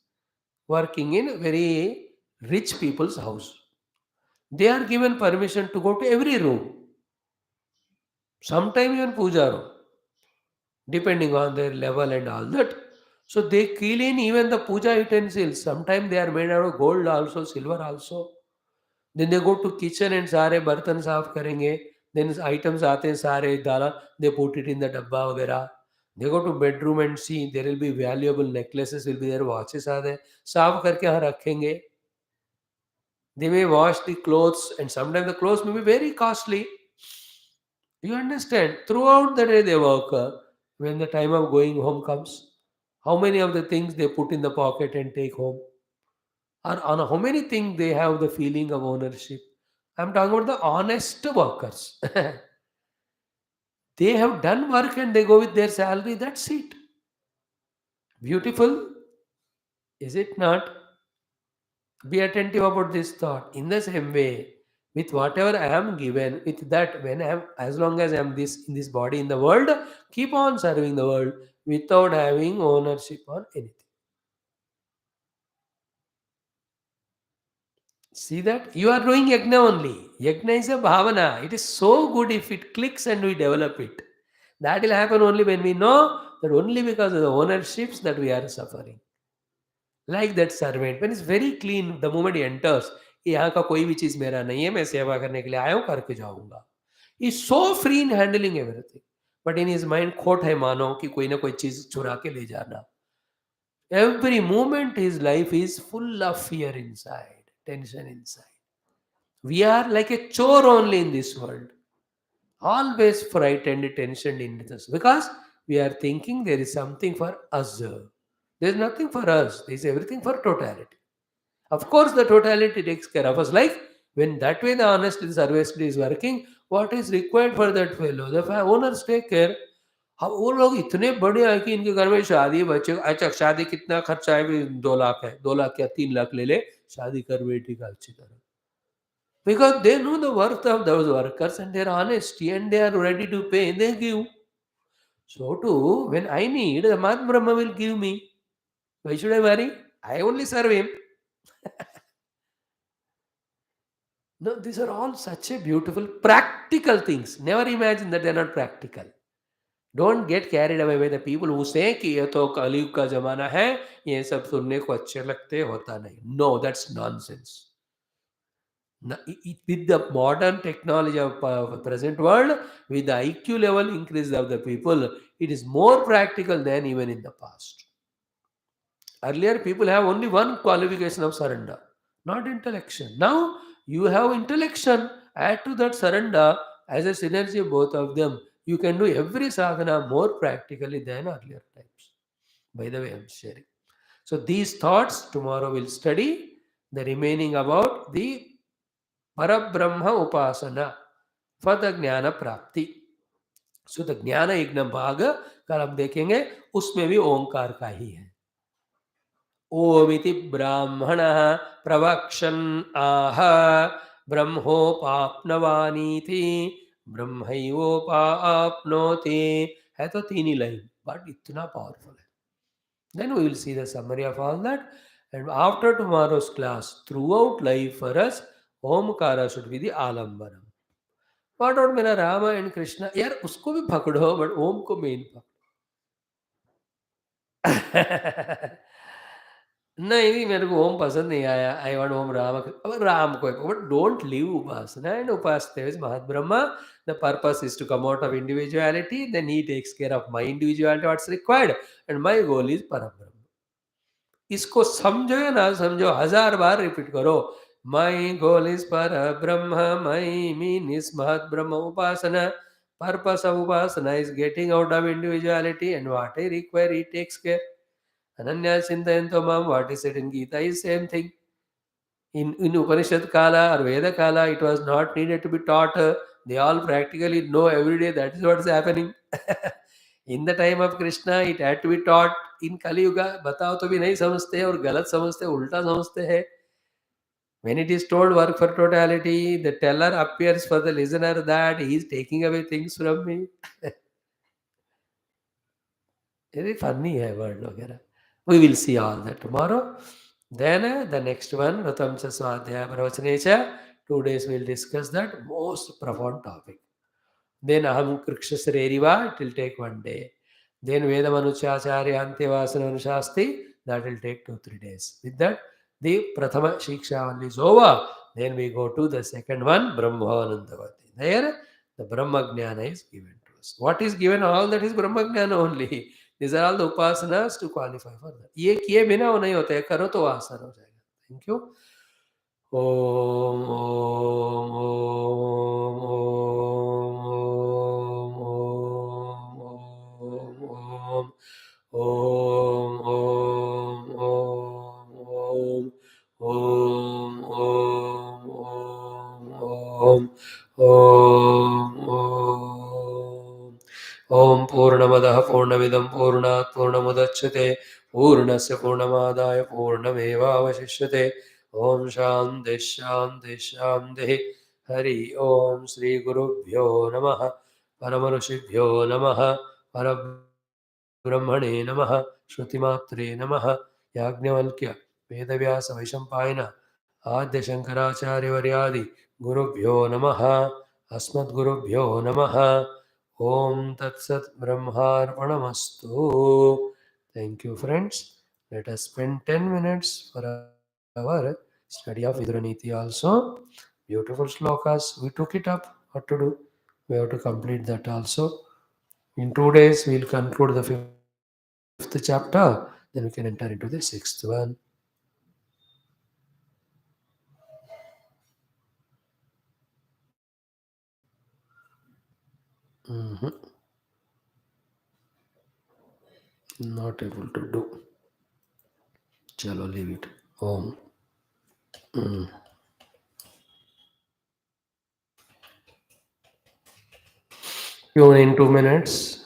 Speaker 1: working in very rich people's house. They are given permission to go to every room, sometime even puja room, depending on their level and all that. So they clean even the puja utensils. Sometimes they are made out of gold also, silver also. Then they go to kitchen and सारे बर्तन साफ करेंगे. Then items आते हैं सारे दाला, they put it in the डब्बा वगैरह. They go to bedroom and see there will be valuable necklaces will be there, watches are there. साफ करके यहाँ रखेंगे. They may wash the clothes and sometimes the clothes may be very costly. You understand? Throughout the day they work. When the time of going home comes, how many of the things they put in the pocket and take home? Or on how many things they have the feeling of ownership? I'm talking about the honest workers. They have done work and they go with their salary. That's it. Beautiful, is it not? Be attentive about this thought. In the same way, with whatever I am given, with that, when I am, as long as I am this in this body in the world, keep on serving the world without having ownership on anything. See that? You are doing yajna only. Yajna is a bhavana. It is so good if it clicks and we develop it. That will happen only when we know that only because of the ownerships that we are suffering. Like that servant, when it's very clean, the moment he enters, "ये यहाँ का कोई भी चीज़ मेरा नहीं है, मैं सेवा करने के लिए आया हूँ, करके जाऊँगा." He is so free in handling everything. But in his mind, खोट है मानो कि कोई ना कोई चीज़ चुरा के ले जाना. Every moment his life is full of fear inside, tension inside. We are like a chore only in this world. Always frightened, tensioned in this. Because we are thinking there is something for us. There is nothing for us. There is everything for totality. Of course, the totality takes care of us. Like when that way the honesty, the service is working, what is required for that fellow? The owners take care. हाँ, वो लोग इतने बड़े हैं कि इनके घर में शादी है, बच्चे अच्छा शादी कितना खर्चा है भी 2 लाख है, 2 लाख क्या 3 लाख ले ले, शादी कर बेटी का अच्छी तरह. Because they know the worth of those workers and their honesty and they are ready to pay, they give. So too, when I need, the Mahat Brahma will give me. Why should I worry? I only serve him. No, these are all such a beautiful practical things. Never imagine that they are not practical. Don't get carried away by the people who say कि ये तो कलयुग का जमाना है, ये सब सुनने को अच्छे लगते, होता नहीं. No, that's nonsense. With the modern technology of present world, with the IQ level increase of the people, it is more practical than even in the past. Earlier, people have only one qualification of surrender, not intellection. Now, you have intellection. Add to that surrender as a synergy of both of them. You can do every sadhana more practically than earlier times. By the way, I'm sharing. So, these thoughts tomorrow we'll study the remaining about the Parabrahma Upasana for the Jnana Prapti. So, the Jnana Yajna भाग कल हम देखेंगे, उसमें भी ओंकार का ही है. ओमिति ब्राह्मणः प्रवक्षन् आह ब्रह्मोपाप्नवानीति ब्रह्मैवोपाप्नोति. है तो 3 ही लाइन, बट इतना पावरफुल है. Then we will see the summary of all that. And after tomorrow's class, throughout life for us, Omkara should be the Alambanam. What about मेरा राम एंड कृष्णा? यार उसको भी पकड़ो, बट ओम को मेन पकड़ो. नहीं, नहीं, मेरे को ओम पसंद नहीं आया. I want Om Ram. अब राम को but don't leave upasana and उपासते is Mahat Brahma. The purpose is to come out of individuality. Then he takes care of my individuality what's required and my goal is Parabrahma. इसको समझो या ना समझो, 1000 बार रिपीट करो. My goal is Parabrahma. My mean is Mahat Brahma Upasana. Purpose of upasana is getting out of individuality and what I require he takes care. Ananya Chintayanto Mam, what is said in Gita is same thing. In Upanishad Kala or Veda Kala, it was not needed to be taught. They all practically know every day that is what is happening. In the time of Krishna, it had to be taught. In Kali Yuga, बताओ तो भी नहीं समझते हैं और गलत समझते हैं, उल्टा समझते हैं. When it is told work for totality, the teller appears for the listener that he is taking away things from me. Very funny है word वगैरह. We will see all that tomorrow. Then the next one, Ratam cha Swadhyaya Pravachane. 2 days we will discuss that most profound topic. Then Aham Krikshasareriva, it will take 1 day. Then Vedamanuchacharya Antyavasana Anushasti, that will take 2-3 days. With that, the Prathama Shiksha one is over. Then we go to the second one, Brahmanandavati. There, the Brahma Jnana is given to us. What is given? All that is Brahma Jnana only. These are all the upasanas to qualify for that. ये किए बिना वो नहीं होता है, करो तो आसान हो जाएगा. Thank you. Om Om Om Om Om Om Om Om Om Om Om Purnamadah Purnamidam Purnat Purnamudachyate Purnasya Purnamadaya Purnamevavashishyate Om Shanti Shanti Shanti Hari Om Sri Gurubhyo Namaha Paramarushibhyo Namaha Parabrahmane Namaha Shrutimatre Namaha Yagnavalkya Vedavyasa Vaishampayana Adya Shankaracharya Varyadi Gurubhyo Namaha Asmat Gurubhyo Namaha Om Tat Sat Brahmarpanamastu. Thank you, friends. Let us spend 10 minutes for our study of Viduraniti also. Beautiful slokas. We took it up. What to do? We have to complete that also. In 2 days, we will conclude the 5th chapter. Then we can enter into the 6th one. Mhm. Not able to do. Chalo, leave it. Om. Mm. Tune in 2 minutes.